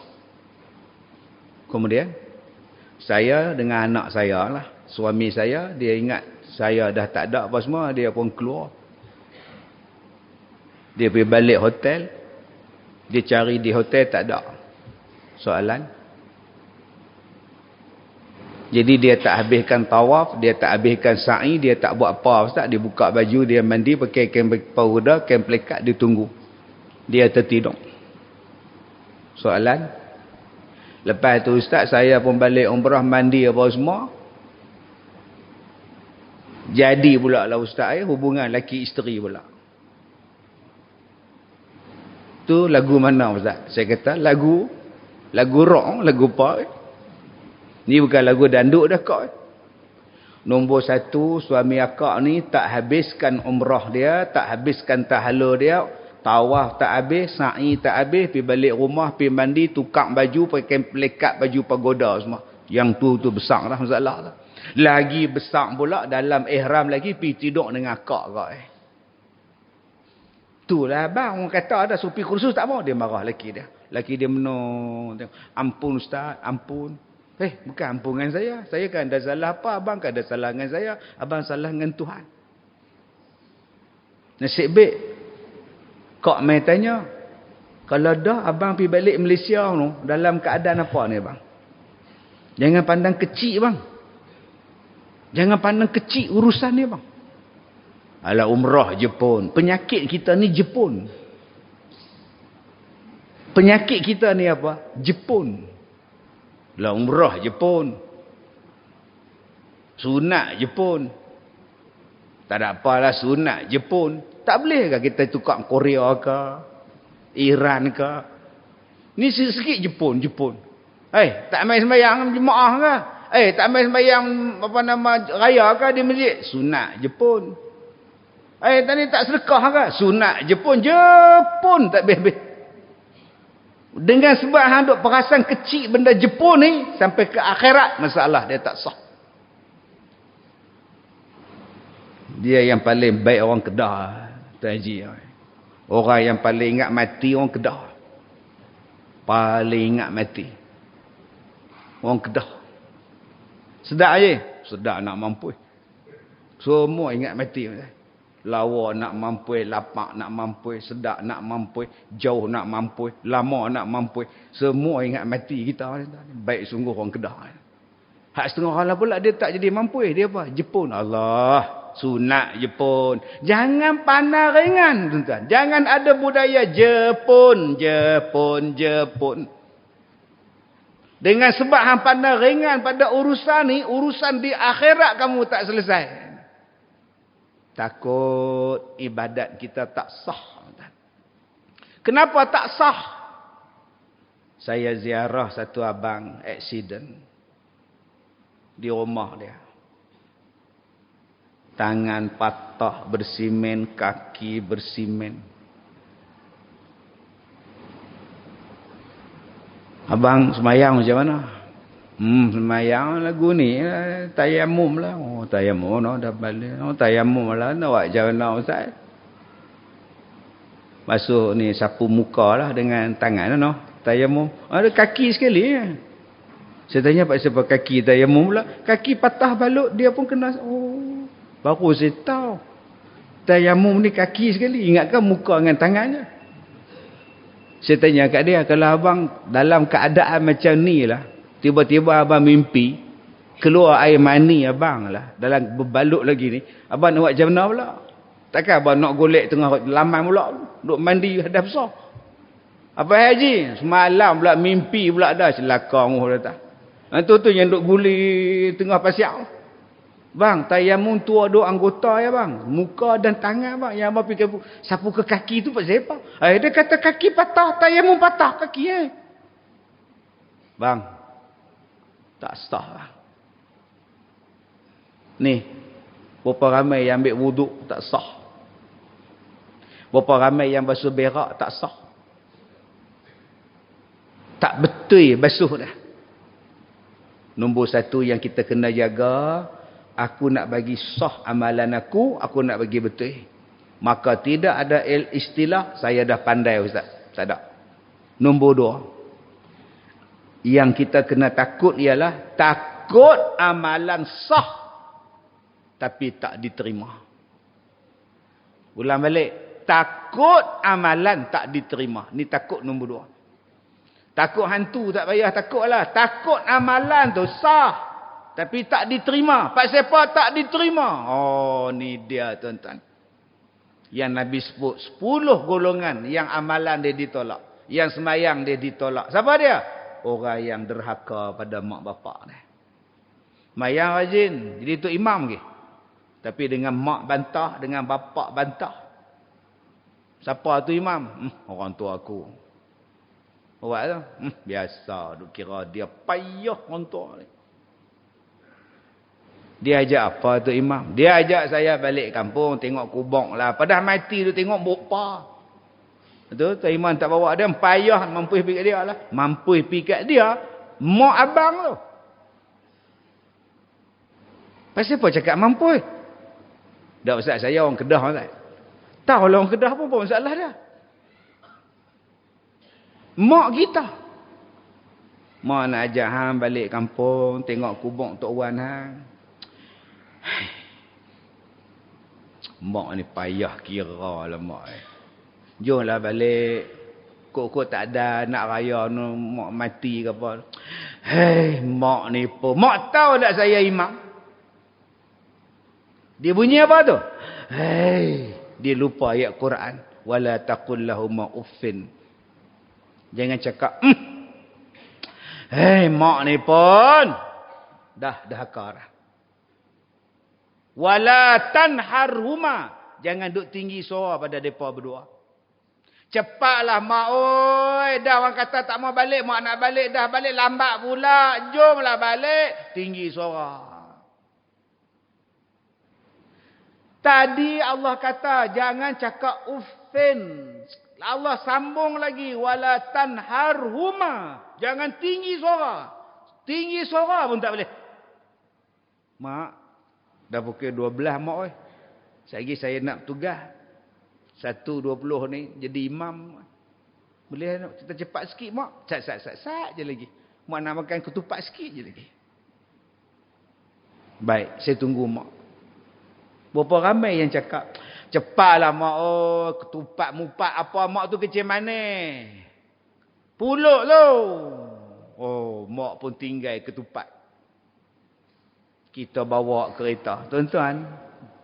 Kemudian, saya dengan anak saya lah. Suami saya, dia ingat saya dah tak ada apa semua, dia pun keluar. Dia pergi balik hotel. Dia cari di hotel tak ada. Soalan. Jadi dia tak habiskan tawaf, dia tak habiskan sa'i, dia tak buat apa ustaz. Dia buka baju, dia mandi, pakai kain powder, kain pelekat, dia tunggu. Dia tertidur. Soalan. Lepas tu ustaz, saya pun balik umrah, mandi apa semua. Jadi pula lah ustaz, hubungan laki isteri pula. Tu lagu mana ustaz? Saya kata lagu rock, lagu pop. Ni bukan lagu danduk dah kau. Nombor 1, suami akak ni tak habiskan umrah dia, tak habiskan tahallul dia, tawaf tak habis, sa'i tak habis, pergi balik rumah, pergi mandi, tukar baju, pakai pelekat baju pagoda semua. Yang tu besar lah masalah lah. Lagi besar pula dalam ihram lagi pergi tidur dengan akak kau. Itulah abang, orang kata ada supi kursus tak mau, dia marah laki dia. Laki dia menung, ampun ustaz, ampun. Bukan ampunan saya. Saya kan ada salah apa, abang kan ada salah dengan saya, abang salah dengan Tuhan. Nasib baik kok mai tanya, kalau dah abang pergi balik Malaysia tu, dalam keadaan apa ni bang? Jangan pandang kecil bang. Jangan pandang kecil urusan ni bang. Alah umrah Jepun. Penyakit kita ni Jepun. Penyakit kita ni apa? Jepun. Lah umrah Jepun. Sunat Jepun. Tak ada apalah sunat Jepun. Tak boleh ke kita tukar Korea ke? Iran ke? Ni sikit Jepun. Tak main sembahyang jemaah ke? Tak main sembahyang raya ke di masjid? Sunat Jepun. Tadi tak sedekah ke? Sunat Jepun. Tak habis-habis. Dengan sebab hang duk perasan kecil benda Jepun ni, sampai ke akhirat masalah dia tak sah. Dia yang paling baik orang Kedah, Tuan Haji. Orang yang paling ingat mati orang Kedah. Paling ingat mati orang Kedah. Sedap je. Sedap nak mampu. Semua ingat mati. Lawa nak mampu, lapak nak mampu, sedap nak mampu, jauh nak mampu, lama nak mampu. Semua ingat mati kita. Baik sungguh orang Kedah. Hak setengah orang pula dia tak jadi mampu. Dia apa? Jepun. Allah. Sunat Jepun. Jangan pandang ringan, tuan-tuan. Jangan ada budaya Jepun. Dengan sebab hang pandang ringan pada urusan ni, urusan di akhirat kamu tak selesai. Takut ibadat kita tak sah. Kenapa tak sah? Saya ziarah satu abang aksiden di rumah dia. Tangan patah bersimen, kaki bersimen. Abang semayang macam mana? Semayang lagu ni tayamum lah. Oh tayamum no dah balik. Oh tayamum lah nak buat macam mana ustaz? Masuk ni sapu muka lah dengan tangan no. Tayamum. Ada kaki sekali Saya tanya pak siapa kaki tayamum pula. Kaki patah balut dia pun kena. Oh baru saya tahu. Tayamum ni kaki sekali. Ingatkan muka dengan tangannya. Saya tanya kat dia, kalau abang dalam keadaan macam ni lah, tiba-tiba abang mimpi, keluar air mani abang lah, dalam berbalut lagi ni, abang nak buat macam mana pula? Takkan abang nak golek tengah laman pula, duk mandi hadas besar. Apa haji? Semalam pula mimpi pula dah, celaka muh dah tak. Itu tu yang duk guli tengah pasiak. Bang, tayamum tu ada anggota ya bang. Muka dan tangan bang. Yang abang pergi sapu ke kaki tu pasal apa? Dia kata kaki patah, tayamum patah kaki Bang, tak sah bang. Ni, berapa ramai yang ambil wuduk tak sah. Berapa ramai yang basuh berak tak sah. Tak betul basuh dah. Nombor satu yang kita kena jaga, aku nak bagi sah amalan aku nak bagi betul. Maka tidak ada istilah, saya dah pandai ustaz. Tak ada. Nombor dua, yang kita kena takut ialah takut amalan sah tapi tak diterima. Ulang balik. Takut amalan tak diterima. Ni takut nombor dua. Takut hantu tak payah takut lah. Takut amalan tu sah tapi tak diterima. Pak siapa tak diterima? Oh, ni dia tuan-tuan. Yang Nabi sebut 10 golongan yang amalan dia ditolak. Yang semayang dia ditolak. Siapa dia? Orang yang derhaka pada mak bapak ni. Semayang rajin. Jadi tu imam ke? Tapi dengan mak bantah, dengan bapak bantah. Siapa tu imam? Orang tua aku. Orang tu? Biasa. Duk kira dia payah orang tua ni. Dia ajak apa tu imam? Dia ajak saya balik kampung tengok kubur lah. Padahal mati tu tengok bapa. Betul? Tu imam tak bawa dia. Payah mampu pergi kat dia lah. Mampu pergi kat dia. Mak abang tu. Pasal apa cakap mampu? Dah ustaz saya orang Kedah ustaz. Tahu lah orang Kedah pun masalah dia. Mak kita. Mak nak ajak hang balik kampung tengok kubur Tok Wan hang. Mak ni payah kira lah mak ni. Jomlah balik. Kok tak ada nak raya no, mak mati ke apa. Hei, mak ni pun. Mak tahu tak saya imam? Dia bunyi apa tu? Hei, dia lupa ayat Quran. Wala taqul lahuma uffin. Jangan cakap. Hei, mak ni pun. Dah akar. Wala tanharhuma. Jangan duk tinggi suara pada mereka berdua. Cepatlah mak oi. Dah orang kata tak mau balik. Mak nak balik. Dah balik lambat pula. Jomlah balik. Tinggi suara. Tadi Allah kata jangan cakap uffin. Allah sambung lagi. Wala tanharhuma. Jangan tinggi suara. Tinggi suara pun tak boleh. Mak. Dah pukul 12 mak oi. Lagi saya nak tugas. 1.20 ni jadi imam. Boleh kita cepat sikit mak? Sat je lagi. Mak nak makan ketupat sikit je lagi. Baik, saya tunggu mak. Berapa ramai yang cakap, cepatlah mak oh, ketupat mupat apa mak tu kecil mana? Puluk tu. Oh, mak pun tinggal ketupat. Kita bawa kereta. Tuan-tuan,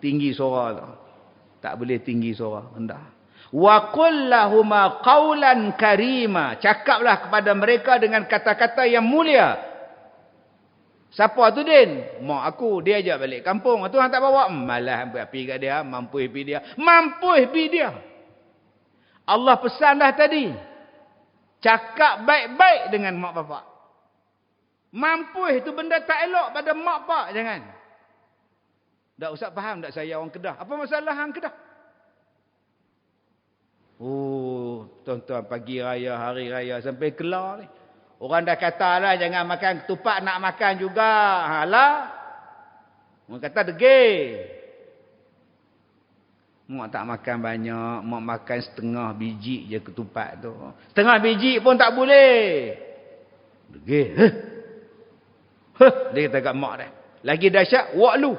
tinggi suara tu. Tak boleh tinggi suara. Rendah. Wa qul lahuma qawlan karima. Cakaplah kepada mereka dengan kata-kata yang mulia. Siapa tu Din? Mak aku. Dia ajak balik kampung. Tuhan tak bawa. Malah pergi kat dia. Mampu pergi dia. Mampu pergi dia. Allah pesan dah tadi. Cakap baik-baik dengan mak bapak. Mampu itu benda tak elok pada mak pak. Jangan. Tak usah faham tak saya orang Kedah. Apa masalah orang Kedah? Oh, tuan-tuan pagi raya, hari raya sampai kelar ni. Orang dah kata lah jangan makan ketupat, nak makan juga. Lah. Orang kata degil. Mak tak makan banyak. Mak makan setengah biji je ketupat tu. Setengah biji pun tak boleh. Degil. Dia kata kat mak dia. Lagi dahsyat, waklu.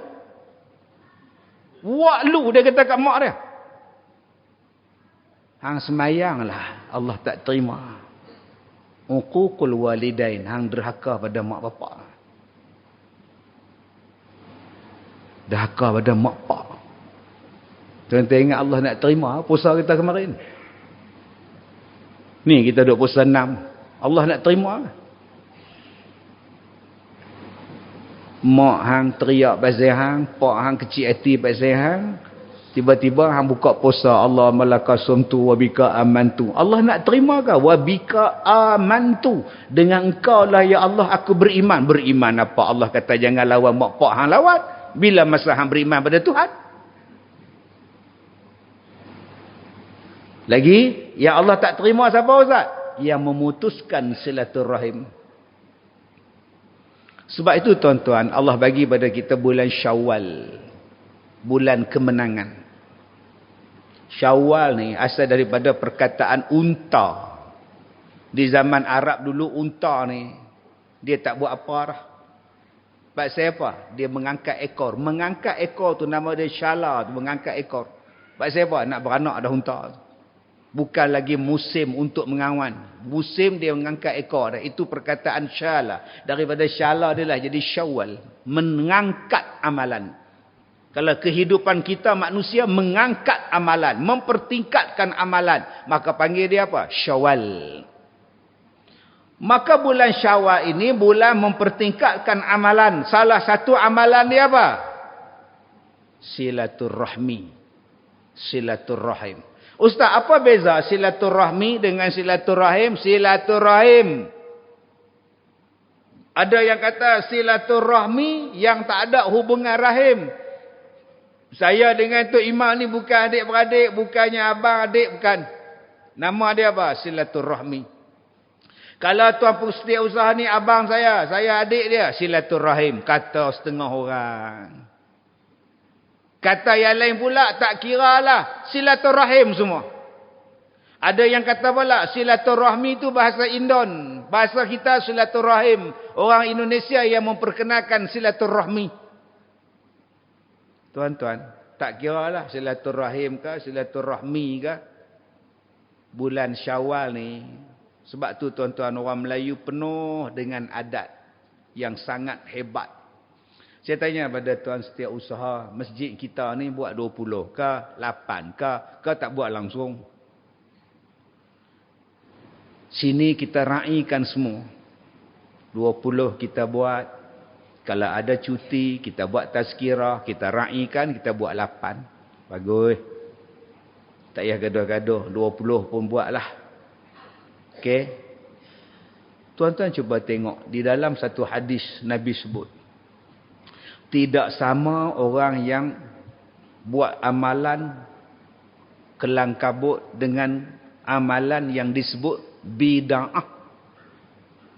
Waklu dia kata kat mak dia. Hang semayang lah. Allah tak terima. Uququl walidain. Hang derhaka pada mak bapak. Derhaka pada mak bapak. Tuan-tuan ingat Allah nak terima puasa kita kemarin. Ni kita duduk puasa 6. Allah nak terima. Mak hang teriak pasal hang, pak hang kecil hati pasal hang, tiba-tiba hang buka puasa Allah malaka sumtu wa bika amantu. Allah nak terima ke? Wa bika amantu. Dengan engkau lah ya Allah aku beriman. Beriman apa? Allah kata jangan lawan mak pak hang lawan. Bila masa hang beriman pada Tuhan? Lagi, yang Allah tak terima siapa Ustaz? Yang memutuskan silaturahim. Sebab itu tuan-tuan, Allah bagi pada kita bulan Syawal. Bulan kemenangan. Syawal ni asal daripada perkataan unta. Di zaman Arab dulu unta ni, dia tak buat apa dah. Sebab siapa? Dia mengangkat ekor. Mengangkat ekor tu nama dia syala tu, mengangkat ekor. Sebab siapa? Nak beranak dah unta tu. Bukan lagi musim untuk mengawan. Musim dia mengangkat ekor. Itu perkataan syala. Daripada syala dia lah jadi syawal. Mengangkat amalan. Kalau kehidupan kita manusia mengangkat amalan. Mempertingkatkan amalan. Maka panggil dia apa? Syawal. Maka bulan Syawal ini bulan mempertingkatkan amalan. Salah satu amalan dia apa? Silaturrahmi. Silaturrahim. Ustaz, apa beza silaturahmi dengan silaturahim? Silaturahim. Ada yang kata silaturahmi yang tak ada hubungan rahim. Saya dengan Tok Imam ni bukan adik-beradik, bukannya abang adik, bukan. Nama dia apa? Silaturahmi. Kalau tuan setiausaha ni abang saya adik dia, silaturahim. Kata setengah orang. Kata yang lain pula tak kira lah. Silaturahim semua. Ada yang kata pula silaturahmi itu bahasa Indon. Bahasa kita silaturahim. Orang Indonesia yang memperkenalkan silaturahmi. Tuan-tuan, tak kira lah silaturahim ke, silaturahmi ke. Bulan Syawal ni. Sebab tu tuan-tuan, orang Melayu penuh dengan adat yang sangat hebat. Saya tanya pada tuan setiausaha, masjid kita ni buat 20 ke, 8 ke tak buat langsung. Sini kita raikan semua. 20 kita buat. Kalau ada cuti, kita buat tazkirah, kita raikan, kita buat 8. Bagus. Tak payah gaduh-gaduh, 20 pun buatlah. Okey. Tuan-tuan cuba tengok, di dalam satu hadis Nabi sebut. Tidak sama orang yang buat amalan kelang kabut dengan amalan yang disebut bid'ah.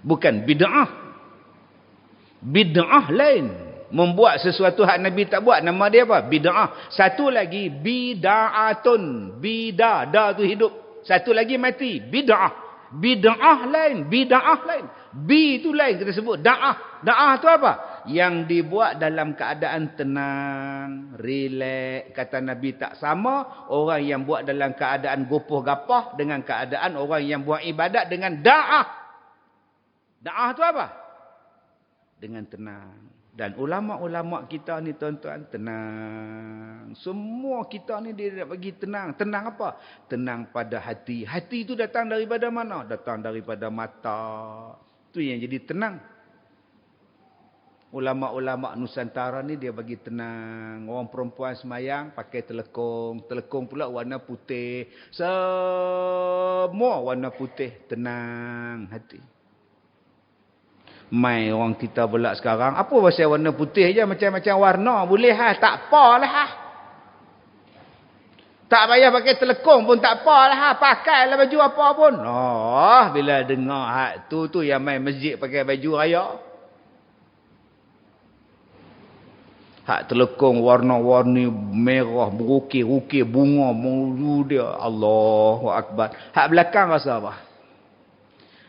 Bukan bid'ah. Bid'ah lain. Membuat sesuatu hak Nabi tak buat. Nama dia apa? Bid'ah. Satu lagi bid'atun. Bida. Da tu hidup. Satu lagi mati. Bid'ah. Bid'ah lain. Bid'ah lain. Bi tu lain kita sebut. Da'ah. Da'ah tu apa? Yang dibuat dalam keadaan tenang, relax. Kata Nabi tak sama orang yang buat dalam keadaan gopoh gapah dengan keadaan orang yang buat ibadat dengan da'ah. Da'ah tu apa? Dengan tenang. Dan ulama-ulama kita ni tuan-tuan, tenang. Semua kita ni dia nak bagi tenang. Tenang apa? Tenang pada hati. Hati tu datang daripada mana? Datang daripada mata. Tu yang jadi tenang. Ulama-ulama Nusantara ni dia bagi tenang. Orang perempuan semayang pakai telekong. Telekong pula warna putih. Semua warna putih. Tenang hati. Mai orang kita pula sekarang. Apa pasal warna putih je macam-macam warna. Boleh lah. Tak apalah. Tak payah pakai telekung pun tak apalah. Pakailah baju apa pun. Oh, bila dengar hak tu yang main masjid pakai baju raya. Hak telekung warna-warni merah, berukir-ukir, bunga, mulu dia. Allahu Akbar. Hak belakang rasa apa?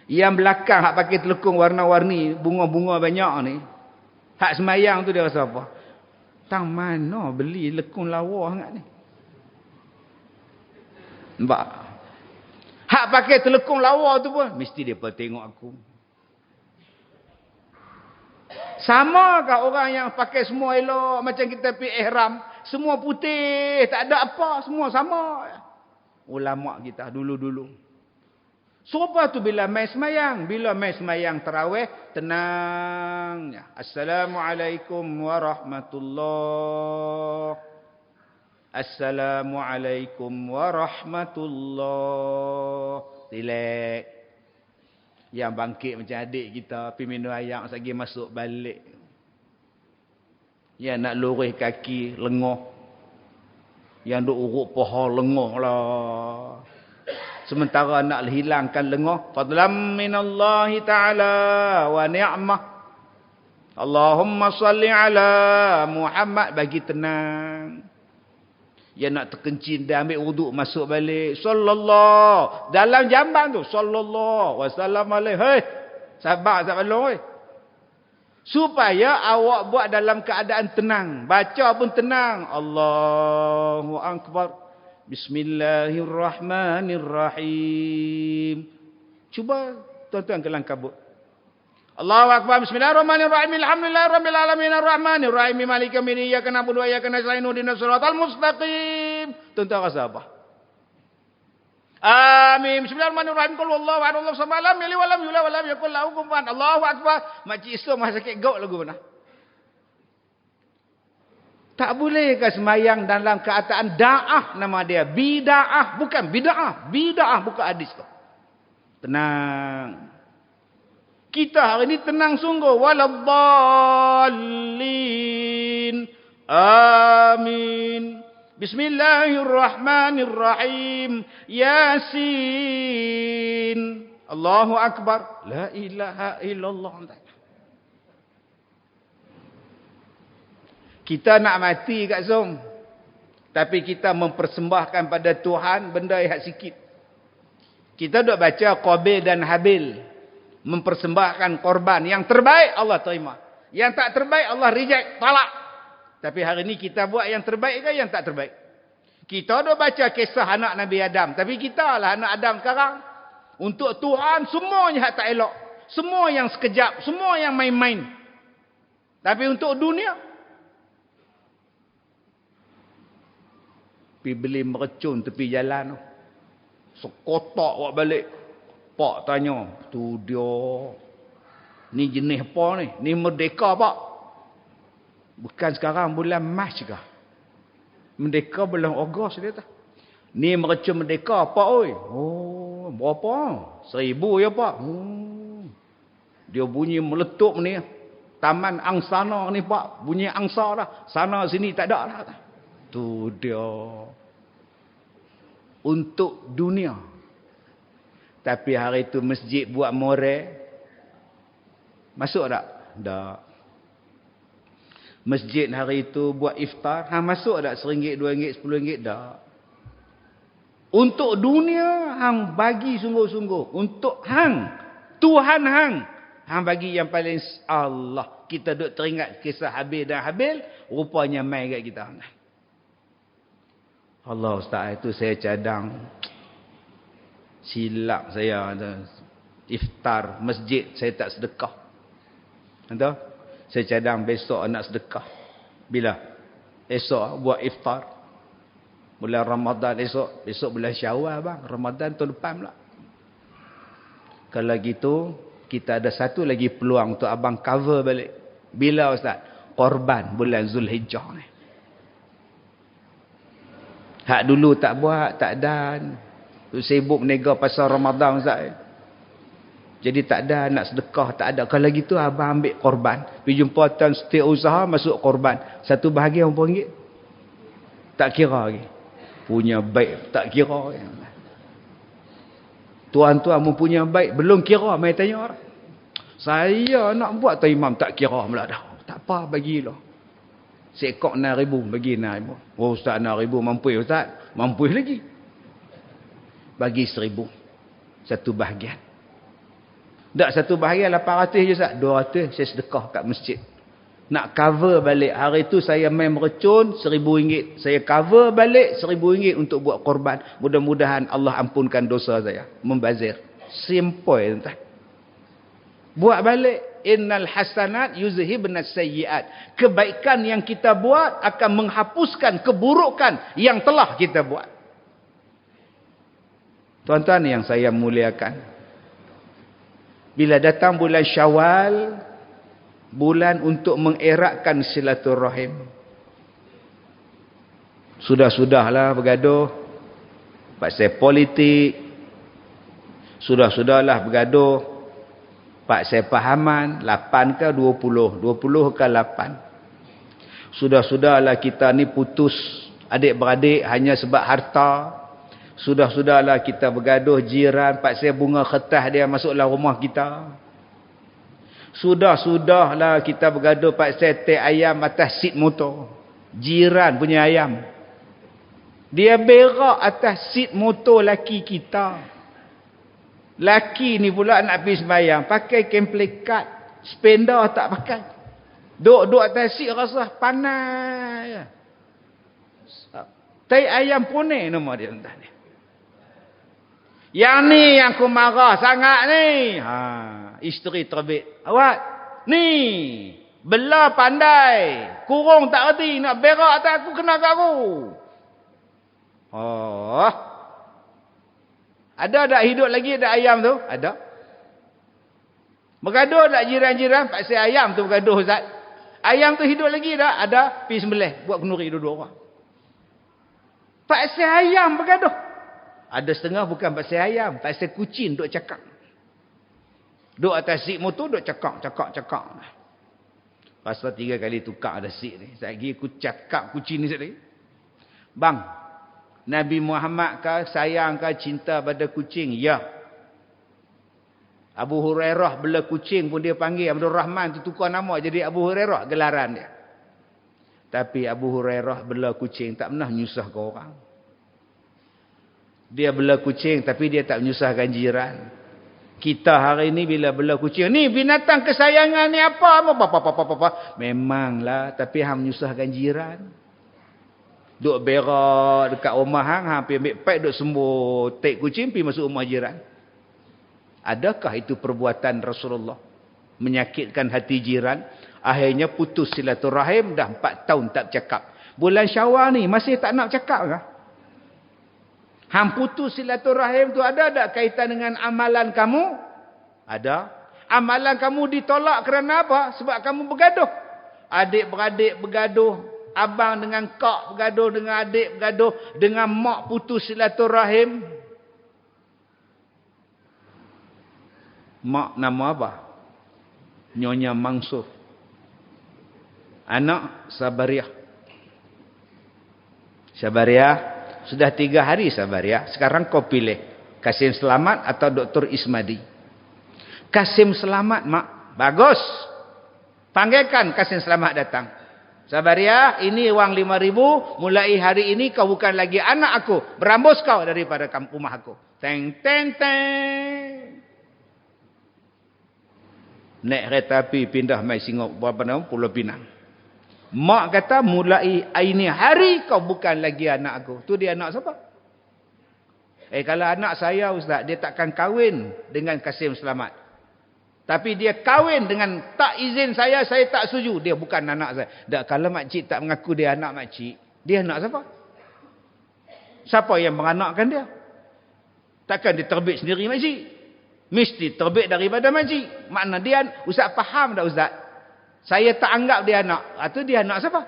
Yang belakang hak pakai telekung warna-warni, bunga-bunga banyak ni. Hak semayang tu dia rasa apa? Tang mana beli lekung lawa sangat ni? Nampak? Hak pakai telekung lawa tu pun, mesti dia pun tengok aku. Sama kah orang yang pakai semua elok macam kita pergi ihram, semua putih, tak ada apa, semua sama. Ulama kita dulu-dulu. Siapa tu bila mai semayang? Bila mai semayang tarawih, tenang. Assalamualaikum warahmatullahi. Assalamualaikum warahmatullahi. Relax. Yang bangkit macam adik kita, pergi minum air, lagi masuk balik. Yang nak lurus kaki, lengoh. Yang duk urut paha, lengoh lah. Sementara nak hilangkan lengoh, fadlam minallahi ta'ala wa ni'mah. Allahumma salli ala Muhammad, bagi tenang. Yang nak terkencing, dia ambil wuduk, masuk balik. Sallallahu. Dalam jamban tu. Sallallahu wasallam alaih. Hei. Sabar, sabar. Supaya awak buat dalam keadaan tenang. Baca pun tenang. Allahu Akbar. Bismillahirrahmanirrahim. Cuba tuan-tuan kelang kabut. Allahu Akbar. Bismillahirrahmanirrahim. Alhamdulillahirabbil alamin arrahmanirrahim maliki yaumiddin iyyaka na'budu wa iyyaka nasta'in ihdinas siratal mustaqim. Tuan-tuan rasa apa? Amin. Bismillahirrahmanirrahim. Qul huwallahu ahad Allahu samad lam yalid wa lam yulad wa lam yakul lahu kufuwan ahad. Allahu Akbar. Makcik Islam masa sakit gout lagu mana? Tak boleh ke semayang dalam keadaan da'ah nama dia? Bida'ah, bukan bida'ah. Bida'ah bukan hadis tu. Tenang. Kita hari ini tenang sungguh. Waladdallin. Amin. Bismillahirrahmanirrahim. Yasin. Allahu Akbar. La ilaha illallah. Kita nak mati kat Zom. Tapi kita mempersembahkan pada Tuhan benda yang sikit. Kita duk baca Qabil dan Habil. Mempersembahkan korban. Yang terbaik Allah terima. Yang tak terbaik Allah reject. Talak. Tapi hari ini kita buat yang terbaik ke yang tak terbaik? Kita dah baca kisah anak Nabi Adam. Tapi kita lah anak Adam sekarang. Untuk Tuhan semuanya tak elok. Semua yang sekejap. Semua yang main-main. Tapi untuk dunia. Pergi beli mercun tepi jalan. Sekotak awak balik. Pak tanya, tu dia, ni jenis apa ni? Ni merdeka pak? Bukan sekarang bulan Mac kah? Merdeka bulan Ogos dia tak? Ni mercun merdeka apa oi? Oh, berapa? 1,000 ya pak? Dia bunyi meletup ni. Taman Angsana ni pak. Bunyi angsa dah. Sana sini tak ada dah. Tu dia. Untuk dunia. Tapi hari itu masjid buat moral. Masuk tak? Tak. Masjid hari itu buat iftar. Masuk tak? RM1, RM2, RM10? Tak. Untuk dunia, hang bagi sungguh-sungguh. Untuk hang. Tuhan hang. Hang bagi yang paling Allah. Kita duk teringat kisah Habil dan Habil. Rupanya mai kat kita. Allah Ustaz, itu saya cadang. Silap saya. Iftar masjid saya tak sedekah. Entah? Saya cadang besok nak sedekah. Bila? Esok buat iftar. Bulan Ramadan esok. Besok bulan Syawal bang. Ramadan tahun depan pula. Kalau gitu, kita ada satu lagi peluang untuk abang cover balik. Bila Ustaz? Korban bulan Zulhijjah ni. Hak dulu tak buat, tak dan. Sibuk menega pasal Ramadan Ustaz. Jadi tak ada nak sedekah, tak ada. Kalau gitu abang ambil korban. Pergi jumpa tuan setiausaha masuk korban. Satu bahagian RM1. Tak kira lagi. Punya baik tak kira. Tuan-tuan mempunyai baik belum kira, mai tanya orang. Saya nak buat tuan imam tak kira pula dah. Tak apa, bagilah. Sekok 6,000 bagi 6,000. Oh ustaz 6,000 mampu ustaz? Mampu lagi. Bagi 1,000. Satu bahagian. Tak satu bahagian 800 je ustaz. 200 saya sedekah kat masjid. Nak cover balik. Hari tu saya main merecun RM1,000. Saya cover balik RM1,000 untuk buat korban. Mudah-mudahan Allah ampunkan dosa saya. Membazir. Simple tuan. Buat balik. Innal hasanat yuzhibnas sayyiat. Kebaikan yang kita buat akan menghapuskan keburukan yang telah kita buat. Tuan-tuan yang saya muliakan. Bila datang bulan Syawal, bulan untuk mengeratkan silaturahim. Sudah-sudahlah bergaduh pasal politik. Sudah-sudahlah bergaduh pasal pahaman. 8 ke 20? 20 ke 8? Sudah-sudahlah kita ni putus adik-beradik hanya sebab harta. Sudah-sudahlah kita bergaduh jiran pasal bunga kertas dia masuklah rumah kita. Sudah-sudahlah kita bergaduh pasal teh ayam atas seat motor. Jiran punya ayam. Dia berak atas seat motor laki kita. Laki ni pula nak pergi sembahyang. Pakai kemplekat. Spender tak pakai. Duk atas seat rasa panas. Teh ayam punai nama dia entah ni. Yang ni yang aku marah sangat ni. Isteri terbit. Awak, ni. Bela pandai. Kurung tak erti. Nak berak atas aku, kena kat aku. Oh. Ada tak hidup lagi ada ayam tu? Ada. Bergaduh tak jiran-jiran pasal ayam tu bergaduh Ustaz? Ayam tu hidup lagi tak? Ada. Pergi sembelih. Buat kenduri dua-dua orang. Pasal ayam bergaduh. Ada setengah bukan pasal ayam. Pasal kucing duk cakap. Duk atas seat motor duk cakap. Pasal 3 kali tukar ada seat ni. Lagi aku cakap kucing ni sekali. Bang. Nabi Muhammad ke sayang ke cinta pada kucing? Ya. Abu Hurairah bela kucing pun dia panggil Abdul Rahman tu tukar nama jadi Abu Hurairah gelaran dia. Tapi Abu Hurairah bela kucing tak pernah nyusahkan orang. Dia bela kucing tapi dia tak menyusahkan jiran. Kita hari ni bila bela kucing, ni binatang kesayangan ni apa? Memanglah tapi hang menyusahkan jiran. Duk berak dekat rumah hang pergi ambil pek duk sembuh tek kucing pergi masuk rumah jiran. Adakah itu perbuatan Rasulullah menyakitkan hati jiran? Akhirnya putus silaturahim, dah 4 tahun tak bercakap. Bulan Syawal ni masih tak nak cakap kah? Hang putus silaturahim tu ada tak kaitan dengan amalan kamu? Ada. Amalan kamu ditolak kerana apa? Sebab kamu bergaduh. Adik-beradik bergaduh. Abang dengan kak bergaduh. Dengan adik bergaduh. Dengan mak putus silaturahim. Mak nama apa? Nyonya Mansur. Anak Sabariah. Sabariah. Sudah 3 hari Sabariah. Sekarang kau pilih. Kasim Selamat atau Dr. Ismadi. Kasim Selamat mak. Bagus. Panggilkan Kasim Selamat datang. Sabariah, ini wang 5,000. Mulai hari ini kau bukan lagi anak aku. Berambus kau daripada rumah aku. Teng, teng, teng. Naik kereta api pindah mai Singapura, Pulau Pinang. Mak kata mulai ini hari kau bukan lagi anak aku. Tu dia anak siapa? Kalau anak saya Ustaz, dia takkan kahwin dengan Kasim Selamat. Tapi dia kahwin dengan tak izin saya tak setuju. Dia bukan anak saya. Dak, kalau makcik tak mengaku dia anak makcik, dia anak siapa? Siapa yang menganakkan dia? Takkan dia terbit sendiri makcik. Mesti terbit daripada makcik. Makna dia, Ustaz faham tak Ustaz? Saya tak anggap dia anak. Itu dia anak siapa?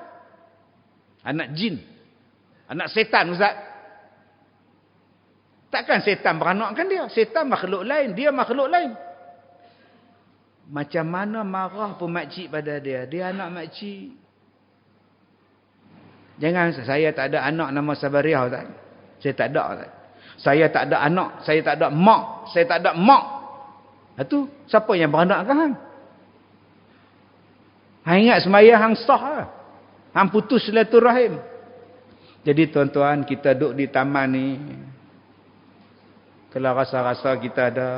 Anak jin. Anak setan Ustaz. Takkan setan beranakkan dia. Setan makhluk lain. Dia makhluk lain. Macam mana marah pun makcik pada dia. Dia anak makcik. Jangan saya tak ada anak nama Sabariah Ustaz. Saya tak ada. Saya tak ada anak. Saya tak ada mak. Saya tak ada mak. Itu siapa yang beranak ke hang? Hang ingat semaya hang sah lah. Hang putus silaturahim. Jadi tuan-tuan, kita duduk di taman ni. Kalau rasa-rasa kita ada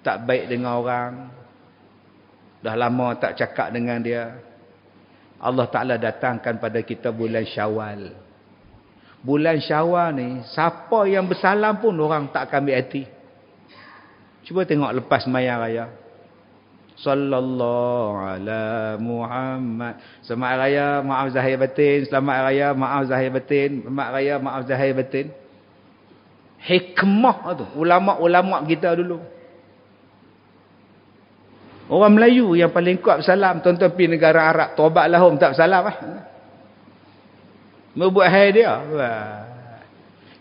tak baik dengan orang. Dah lama tak cakap dengan dia. Allah Ta'ala datangkan pada kita bulan Syawal. Bulan Syawal ni, siapa yang bersalam pun orang tak akan ambil hati. Cuba tengok lepas sembahyang raya. Sallallahu ala Muhammad. Selamat raya, maaf zahir batin. Selamat raya, maaf zahir batin. Selamat raya, maaf zahir batin. Hikmah tu. Ulama-ulama kita dulu. Orang Melayu yang paling kuat bersalam. Tuan-tuan pergi negara Arab. Taubat lahum tak bersalam. Membuat hai dia. Wah.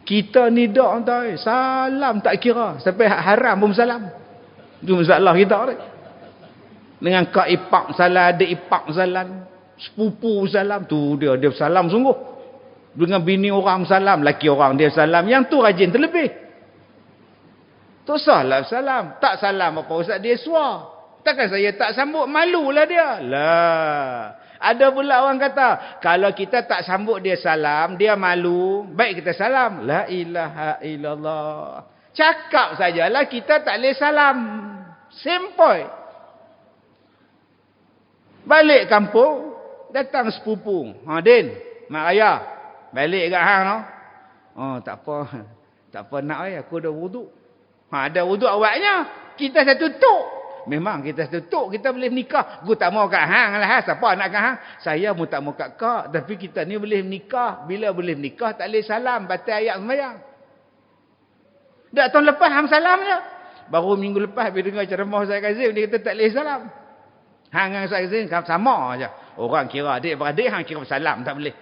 Kita ni dak tuan. Salam tak kira. Sampai haram pun bersalam. Itu masalah kita ni. Dengan kak ipak salam. Adik ipak salam. Sepupu salam. Tu dia bersalam sungguh. Dengan bini orang bersalam. Laki orang dia bersalam. Yang tu rajin terlebih. Tak salah bersalam. Tak salam apa Ustaz dia suar. Takkan saya tak sambut, malulah dia. Lah. Ada pula orang kata, kalau kita tak sambut dia salam, dia malu, baik kita salam. La ilaha illallah. Cakap sajalah kita tak boleh salam. Simple. Balik kampung, datang sepupu. Din, mak raya, balik kat hang no. Oh, tak apa. Tak apa nak aku dah wuduk. Ada wuduk awaknya. Kita satu tuk. Memang kita tutup, kita boleh menikah. Aku tak mau kat hang lah. Siapa nak kat hang? Saya pun tak mau kat kak. Tapi kita ni boleh menikah. Bila boleh menikah, tak boleh salam. Batal ayat sembahyang. Dah tahun lepas hang salam je. Baru minggu lepas, bila dengar ceramah Ustaz Kazim, dia kata tak boleh salam. Hang dengan Ustaz Kazim sama je. Orang kira adik-beradik, hang kira salam. Tak boleh.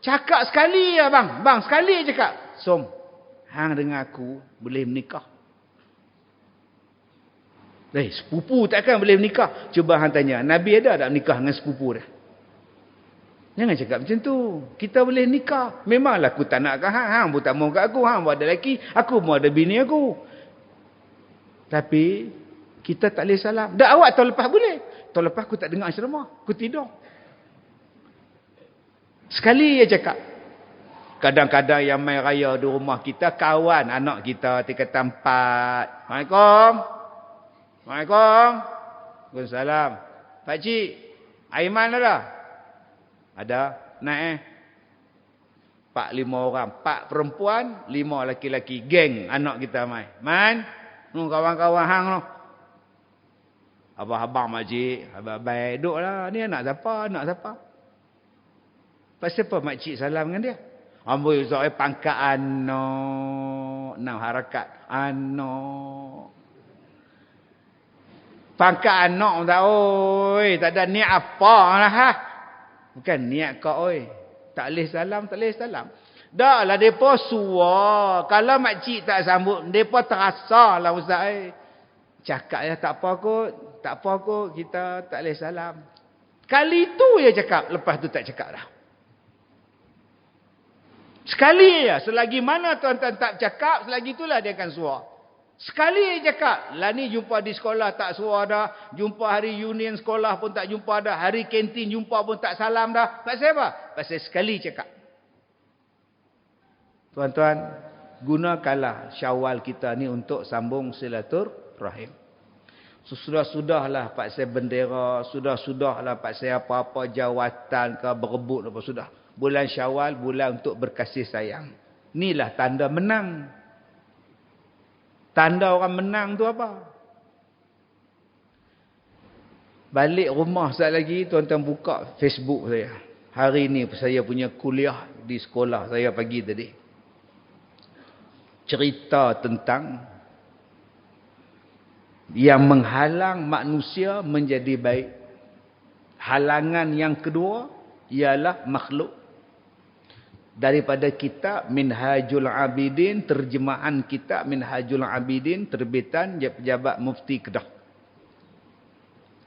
Cakap sekali lah bang. Bang, sekali cakap. Som, hang dengan aku boleh menikah. Sepupu takkan boleh menikah. Cuba hang tanya, Nabi ada tak menikah dengan sepupu dia? Jangan cakap macam tu. Kita boleh nikah. Memanglah aku tak nak kat hang. Hang pun tak mahu kat aku. Hang pun ada lelaki. Aku pun ada bini aku. Tapi kita tak boleh salam. Dah awak tahun lepas boleh. Tahun lepas aku tak dengar ceramah. Aku tidur. Sekali dia cakap. Kadang-kadang yang main raya di rumah kita, kawan anak kita tingkatan 4. Assalamualaikum. Assalamualaikum. Waalaikumsalam. Pakcik, Aiman ada? Ada. Naik 4-5 orang. 4 perempuan, 5 laki-laki. Geng anak kita main. Man, kawan-kawan hang tu. Abang-abang makcik, abang-abang duduk lah. Ni anak siapa? Anak siapa? Pasal apa makcik salam dengan dia? Amboi Ustaz, pangkat anak. 6 harakat. Anak. Pangkat anak tak oi, tak ada niat apa lah ha. Bukan niat kau oi. Tak boleh salam, tak boleh salam. Dah lah depa suar. Kalau makcik tak sambut, depa terasa lah Ustaz. Cakap ya tak apa kot, tak apa kot, kita tak boleh salam. Kali tu dia cakap, lepas tu tak cakap dah. Sekali ya, selagi mana tuan-tuan tak cakap, selagi itulah dia akan suar. Sekali dia cakap, lah ni jumpa di sekolah tak suar dah, jumpa hari union sekolah pun tak jumpa dah, hari kantin jumpa pun tak salam dah. Pasal apa? Pasal sekali cakap. Tuan-tuan, gunakanlah Syawal kita ni untuk sambung silaturahim. Sudah-sudahlah pasal bendera, sudah-sudahlah pasal apa-apa jawatan ke berebut apa sudah. Bulan Syawal, bulan untuk berkasih sayang. Inilah tanda menang. Tanda orang menang tu apa? Balik rumah sekejap lagi, tuan-tuan buka Facebook saya. Hari ni saya punya kuliah di sekolah saya pagi tadi. Cerita tentang yang menghalang manusia menjadi baik. Halangan yang kedua ialah makhluk. Daripada kitab Minhajul Abidin, terjemahan kitab Minhajul Abidin, terbitan Pejabat Mufti Kedah.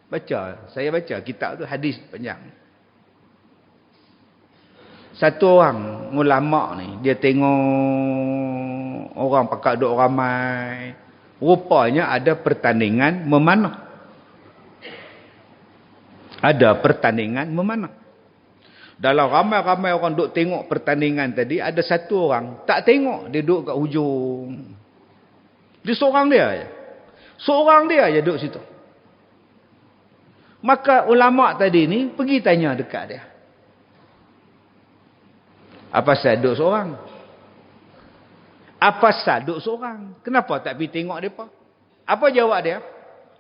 Baca, saya baca kitab tu, hadis panjang. Satu orang ulama ni, dia tengok orang pakat duk ramai. Rupanya ada pertandingan memanah. Ada pertandingan memanah. Dalam ramai-ramai orang duk tengok pertandingan tadi, ada satu orang tak tengok, dia duduk kat hujung. Dia seorang dia aja. Seorang dia aja duduk situ. Maka ulama tadi ni pergi tanya dekat dia. Apa pasal duduk seorang? Apa pasal duduk seorang? Kenapa tak pergi tengok mereka? Apa jawab dia?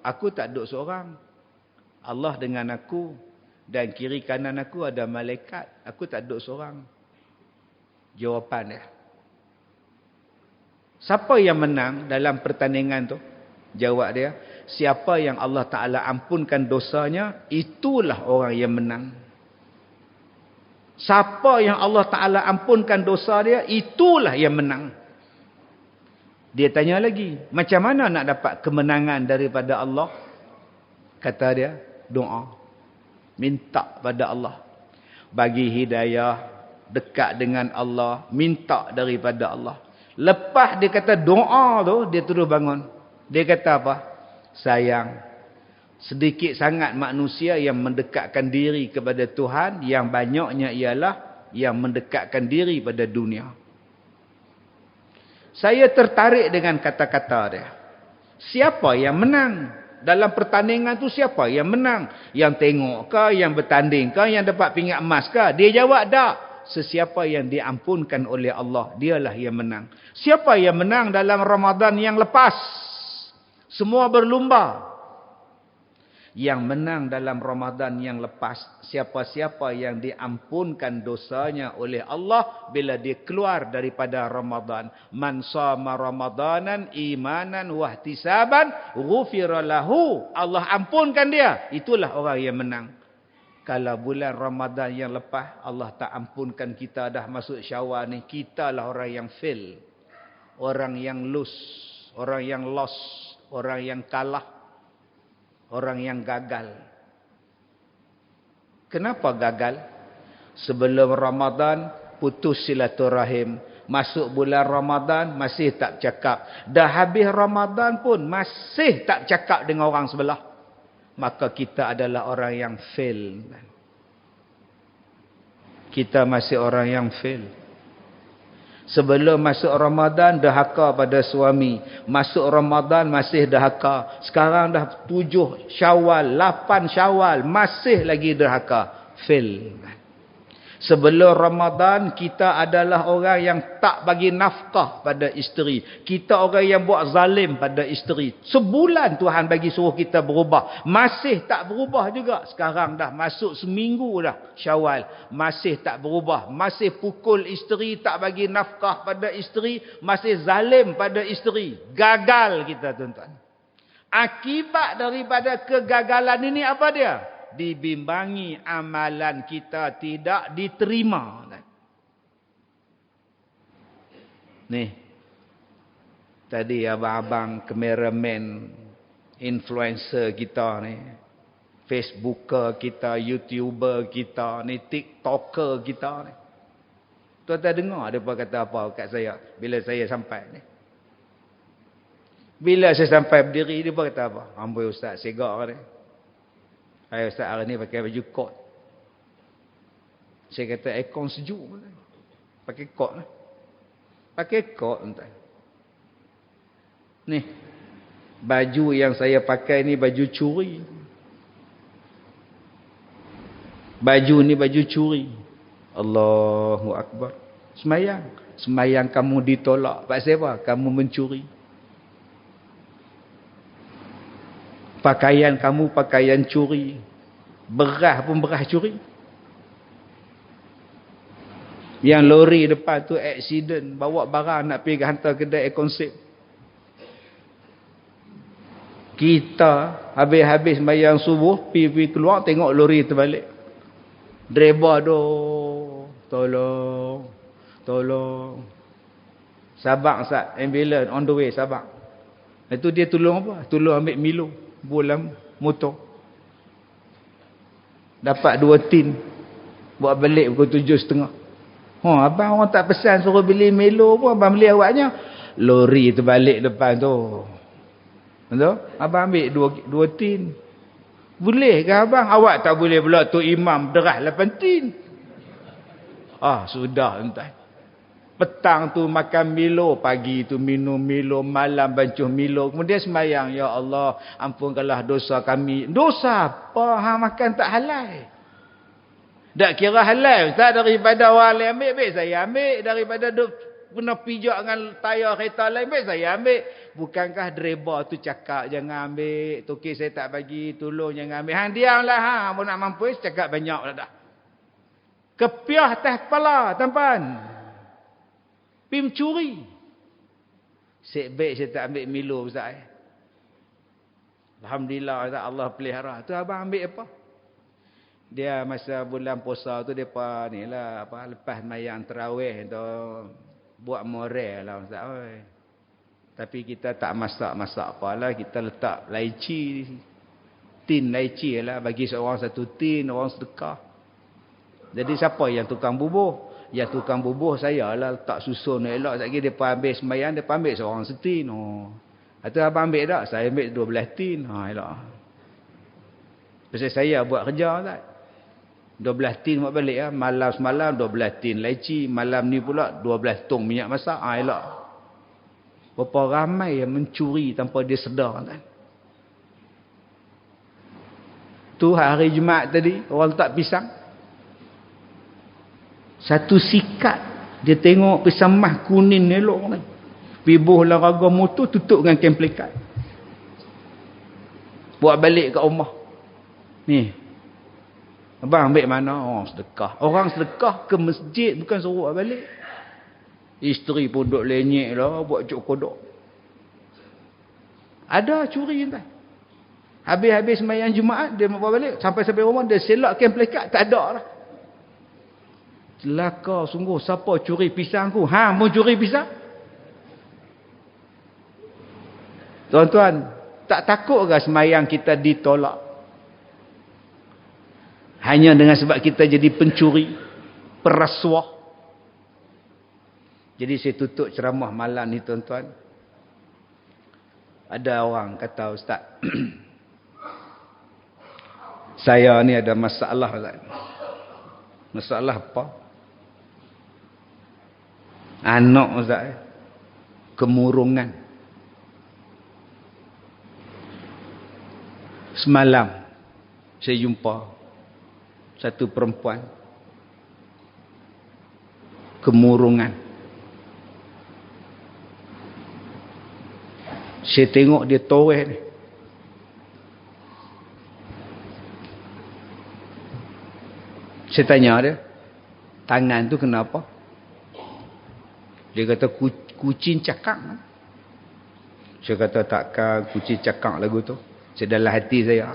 Aku tak duduk seorang. Allah dengan aku. Dan kiri kanan aku ada malaikat. Aku tak duduk seorang. Jawapan dia. Siapa yang menang dalam pertandingan tu? Jawab dia. Siapa yang Allah Ta'ala ampunkan dosanya, itulah orang yang menang. Siapa yang Allah Ta'ala ampunkan dosa dia, itulah yang menang. Dia tanya lagi, macam mana nak dapat kemenangan daripada Allah? Kata dia, doa. Minta pada Allah. Bagi hidayah, dekat dengan Allah, minta daripada Allah. Lepas dia kata doa tu, dia terus bangun. Dia kata apa? Sayang. Sedikit sangat manusia yang mendekatkan diri kepada Tuhan, yang banyaknya ialah yang mendekatkan diri pada dunia. Saya tertarik dengan kata-kata dia. Siapa yang menang? Dalam pertandingan tu siapa yang menang? Yang tengok ke, yang bertanding ke, yang dapat pingat emas ke? Dia jawab tak. Sesiapa yang diampunkan oleh Allah, dialah yang menang. Siapa yang menang dalam Ramadan yang lepas? Semua berlumba. Yang menang dalam Ramadan yang lepas, siapa-siapa yang diampunkan dosanya oleh Allah bila dia keluar daripada Ramadan. Man shama Ramadanan imanan wahtisaban ghufira lahu. Allah ampunkan dia. Itulah orang yang menang. Kalau bulan Ramadan yang lepas Allah tak ampunkan kita, dah masuk Syawal ni, kita lah orang yang fail. Orang yang lose, orang yang lost, orang yang kalah. Orang yang gagal. Kenapa gagal? Sebelum Ramadan putus silaturahim. Masuk bulan Ramadan masih tak cakap. Dah habis Ramadan pun masih tak cakap dengan orang sebelah. Maka kita adalah orang yang fail. Kita masih orang yang fail. Sebelum masuk Ramadan dahaka pada suami. Masuk Ramadan masih dahaka. Sekarang dah 7 Syawal, 8 Syawal, masih lagi dahaka. Fail. Sebelum Ramadan kita adalah orang yang tak bagi nafkah pada isteri. Kita orang yang buat zalim pada isteri. Sebulan Tuhan bagi suruh kita berubah. Masih tak berubah juga. Sekarang dah masuk seminggu dah Syawal. Masih tak berubah. Masih pukul isteri, tak bagi nafkah pada isteri. Masih zalim pada isteri. Gagal kita tuan-tuan. Akibat daripada kegagalan ini apa dia? Dibimbangi amalan kita tidak diterima. Nih, tadi abang-abang kameraman, influencer kita ni, Facebooker kita, YouTuber kita ni, TikToker kita ni. Tuan-tuan dengar mereka kata apa kat saya bila saya sampai ni. Bila saya sampai berdiri, dia kata apa? Amboi ustaz, segak ni. Hai ustaz hari ni pakai baju kot. Saya kata aircon sejuk. Pakai kot lah. Pakai kot entah. Ni. Baju yang saya pakai ni baju curi. Baju ni baju curi. Allahu Akbar. Semayang. Semayang kamu ditolak. Pasal apa? Kamu mencuri. Pakaian kamu pakaian curi. Beras pun beras curi. Yang lori depan tu accident. Bawa barang nak pergi hantar kedai konsep. Kita habis-habis sembahyang subuh. Pergi keluar tengok lori terbalik. Driver tu. Tolong. Tolong. Sabak Ustaz. Ambulance on the way Sabak. Itu dia tolong apa? Tolong ambil Milo. Bolam motor. Dapat 2 tin. Buat balik pukul 7.30. Abang orang tak pesan suruh beli Milo pun abang beli awaknya. Lori terbalik depan tu. Betul? Abang ambil dua tin. Boleh ke abang? Awak tak boleh pula tu imam derah 8 tin. Sudah tuan. Petang tu makan Milo, pagi tu minum Milo, malam bancuh Milo. Kemudian sembahyang, ya Allah, ampunkanlah dosa kami. Dosa apa? Makan tak halal. Tak kira halal Ustaz, daripada orang lain ambil saya ambil, daripada duk kena pijak dengan tayar kereta lain saya ambil. Bukankah driver tu cakap jangan ambil, toki saya tak bagi, tolong jangan ambil. Diamlah mau nak mampu cakap banyak dah. Kepiah atas kepala tampan. Pi mencuri. Sebaik saya tak ambil Milo Ustaz. Alhamdulillah Ustaz, Allah pelihara. Tu abang ambil apa? Dia masa bulan puasa tu depa nilah lepas mayang tarawih tu buat moral lah Ustaz oi. Tapi kita tak masak apalah, kita letak laici, tin laici lah, bagi seorang 1 tin, orang sedekah. Jadi siapa yang tukang bubuh? Yang tukang bubuh saya lah, letak susun elok sekali depa habis sembahyang, depa ambil seorang setin. Atau abang ambil tak? Saya ambil 12 tin. Elok. Pasal saya buat kerja tak? 12 tin buat balik lah. Malam semalam 12 tin laici. Malam ni pula 12 tong minyak masak. Elok. Berapa ramai yang mencuri tanpa dia sedar kan? Tu hari Jumaat tadi, orang letak pisang. Satu sikat. Dia tengok pisang mah kuning elok kan? Pibuh olahraga motor tutup dengan kain pelikat. Buat balik kat rumah. Ni. Abang ambil mana? Sedekah. Orang sedekah ke masjid bukan suruh balik. Isteri pun duduk lenyek lah. Buat cuk kodok. Ada curi kan? Habis-habis sembahyang Jumaat. Dia bawa balik. Sampai rumah. Dia selak kain pelikat. Tak ada lah. Celaka sungguh. Siapa curi pisang aku? Mau curi pisang? Tuan-tuan. Tak takut ke sembahyang kita ditolak? Hanya dengan sebab kita jadi pencuri, perasuah. Jadi saya tutup ceramah malam ni tuan-tuan. Ada orang kata, Ustaz, saya ni ada masalah Ustaz. Masalah apa? Anak Ustaz, kemurungan. Semalam saya jumpa satu perempuan kemurungan. Saya tengok dia toreh ni. Saya tanya dia, tangan tu kenapa? Dia kata kucing cakak. Saya kata takkan kucing cakak lagu tu. Saya dalam hati saya.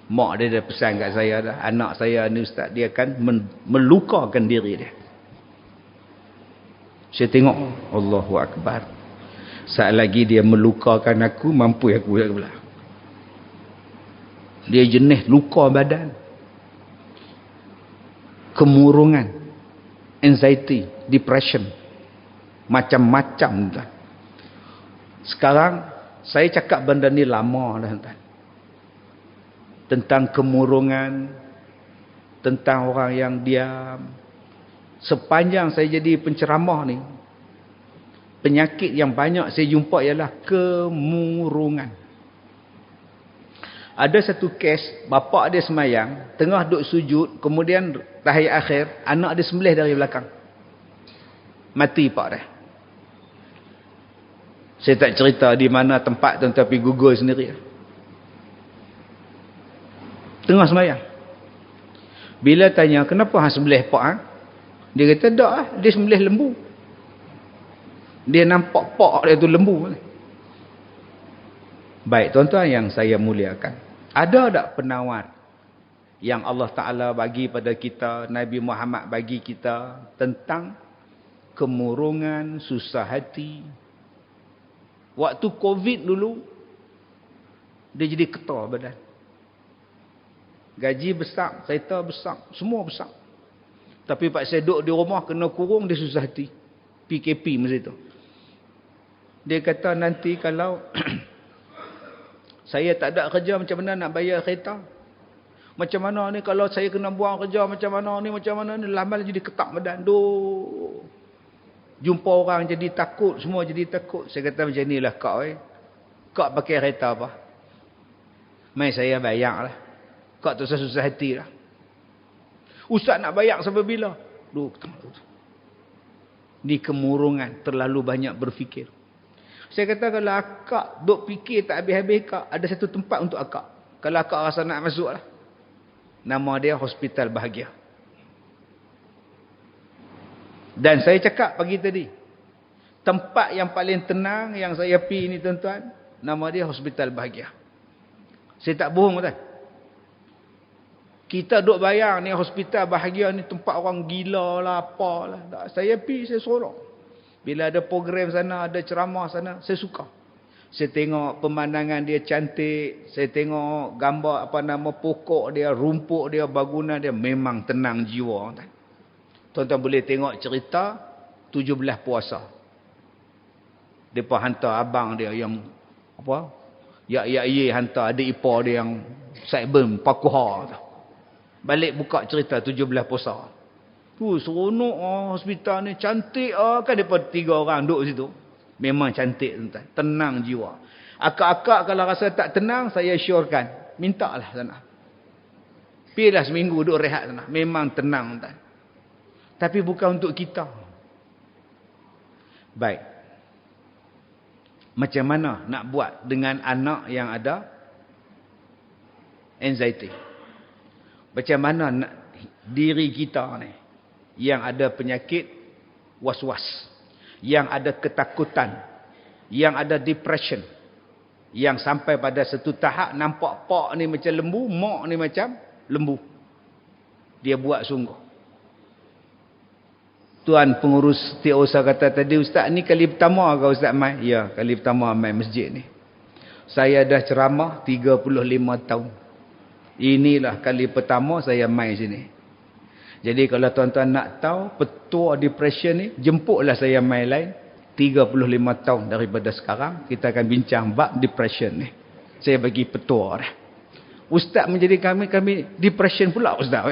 Mak dia dah pesan kat saya dah. Anak saya ni Ustaz, dia akan melukakan diri dia. Saya tengok, Allahu Akbar. Saat lagi dia melukakan aku, mampu aku kat belah. Dia jenis luka badan. Kemurungan. Anxiety. Depression. Macam-macam. Sekarang, saya cakap benda ni lama dah. Tentang kemurungan, tentang orang yang diam. Sepanjang saya jadi penceramah ni, penyakit yang banyak saya jumpa ialah kemurungan. Ada satu kes, bapak dia semayang, tengah duduk sujud, kemudian tahiyat akhir, anak dia sembelih dari belakang. Mati pak dia. Saya tak cerita di mana tempat tu, tapi Google sendiri. Tengah sembahyang. Bila tanya, kenapa hang sembelih pak? Dia kata, tak lah. Dia sembelih lembu. Dia nampak pak dia tu lembu. Baik, tuan-tuan yang saya muliakan. Ada tak penawar yang Allah Ta'ala bagi pada kita, Nabi Muhammad bagi kita, tentang kemurungan, susah hati. Waktu COVID dulu, dia jadi ketar badan. Gaji besar, kereta besar, semua besar. Tapi pak saya duduk di rumah kena kurung, dia susah hati. PKP masa itu. Dia kata nanti kalau saya tak ada kerja, macam mana nak bayar kereta? Macam mana ni kalau saya kena buang kerja, macam mana ni, lama jadi ketak badan. Duh. Jumpa orang jadi takut, semua jadi takut. Saya kata macam inilah kau Kau pakai kereta apa? Mai saya bayar lah. Kau tu susah hati lah. Ustaz nak bayar sampai bila? Duh, ni kemurungan, terlalu banyak berfikir. Saya kata kalau akak duk fikir tak habis-habis akak, ada satu tempat untuk akak. Kalau akak rasa nak masuk lah. Nama dia Hospital Bahagia. Dan saya cakap pagi tadi, tempat yang paling tenang yang saya pergi ni tuan-tuan, nama dia Hospital Bahagia. Saya tak bohong tuan. Kita duk bayang ni Hospital Bahagia ni tempat orang gila lah, apalah. Tak, saya pergi, saya sorok. Bila ada program sana, ada ceramah sana, saya suka. Saya tengok pemandangan dia cantik, saya tengok gambar pokok dia, rumput dia, bangunan dia, memang tenang jiwa. Tuan-tuan boleh tengok cerita 17 puasa. Depa hantar abang dia yang ya hantar adik ipar dia yang Saiben Pakuha. Balik buka cerita 17 puasa. Seronok hospital ni, cantik kan depa 3 orang duduk situ. Memang cantik tuan-tuan, tenang jiwa. Akak-akak kalau rasa tak tenang, saya syorkan, mintalah sana. Pergilah seminggu duduk rehat sana, memang tenang tuan. Tapi bukan untuk kita. Baik. Macam mana nak buat dengan anak yang ada anxiety? Macam mana nak diri kita ni yang ada penyakit was-was, yang ada ketakutan, yang ada depression, yang sampai pada satu tahap nampak pak ni macam lembu, mak ni macam lembu. Dia buat sungguh. Tuan pengurus Setiausaha kata tadi, Ustaz ni kali pertama ke Ustaz mai? Ya, kali pertama mai masjid ni. Saya dah ceramah 35 tahun. Inilah kali pertama saya mai sini. Jadi kalau tuan-tuan nak tahu petua depression ni, jemputlah saya mai lain 35 tahun daripada sekarang. Kita akan bincang bab depression ni. Saya bagi petua dah. Ustaz menjadi kami depression pula Ustaz.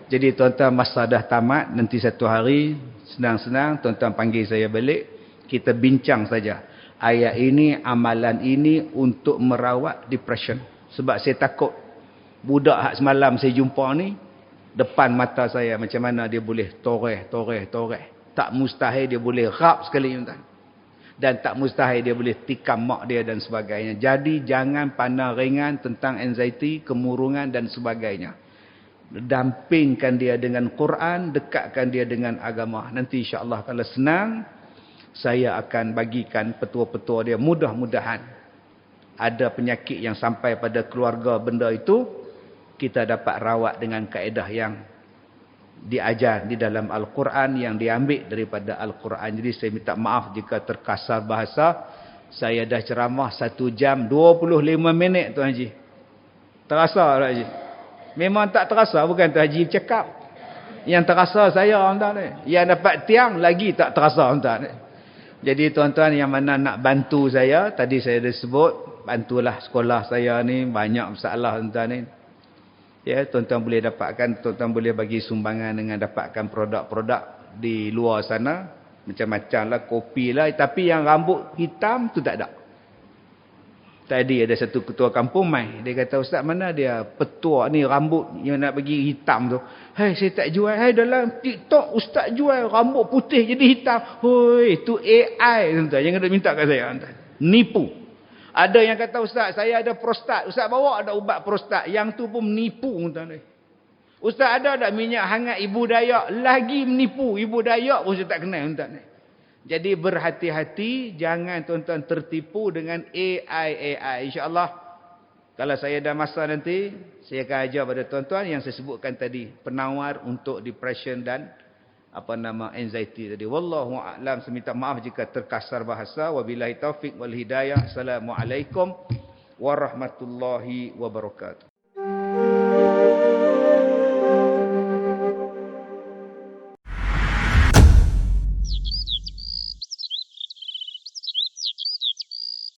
Jadi tuan-tuan masa dah tamat, nanti satu hari senang-senang tuan-tuan panggil saya balik. Kita bincang saja. Ayat ini, amalan ini untuk merawat depression. Sebab saya takut budak hak semalam saya jumpa ni, depan mata saya macam mana dia boleh toreh. Tak mustahil dia boleh rap sekali tuan. Dan tak mustahil dia boleh tikam mak dia dan sebagainya. Jadi jangan pandang ringan tentang anxiety, kemurungan dan sebagainya. Dampingkan dia dengan Quran, dekatkan dia dengan agama. Nanti insya-Allah kalau senang, saya akan bagikan petua-petua dia. Mudah-mudahan ada penyakit yang sampai pada keluarga benda itu, kita dapat rawat dengan kaedah yang diajar di dalam Al-Quran, yang diambil daripada Al-Quran. Jadi saya minta maaf jika terkasar bahasa. Saya dah ceramah 1 jam 25 minit Tuan Haji. Terasa tak Haji? Memang tak terasa, bukan Tuan Haji cakap. Yang terasa saya tuan ni. Yang dapat tiang lagi tak terasa tuan ni. Jadi tuan-tuan yang mana nak bantu saya, tadi saya dah sebut, bantulah sekolah saya ni, banyak masalah tuan ni. Ya, tuan-tuan boleh dapatkan, tuan-tuan boleh bagi sumbangan dengan dapatkan produk-produk di luar sana. Macam-macam lah, kopi lah. Tapi yang rambut hitam tu tak ada. Tadi ada satu ketua kampung mai. Dia kata, Ustaz mana dia petua ni rambut yang nak bagi hitam tu. Hai, saya tak jual. Hai, dalam TikTok Ustaz jual rambut putih jadi hitam. Hoi, itu AI tuan-tuan. Jangan nak minta kat saya tuan. Nipu. Ada yang kata, Ustaz, saya ada prostat. Ustaz bawa ada ubat prostat. Yang tu pun menipu. Ustaz ada tak minyak hangat Ibu Dayak? Lagi menipu. Ibu Dayak pun saya tak kenal. Jadi berhati-hati. Jangan tuan-tuan tertipu dengan AI. InsyaAllah, kalau saya ada masa nanti, saya akan ajar pada tuan-tuan yang saya sebutkan tadi. Penawar untuk depression dan anxiety tadi. Wallahu a'lam. Saya minta maaf jika terkasar bahasa. Wabillahi taufiq wal hidayah. Assalamualaikum warahmatullahi wabarakatuh.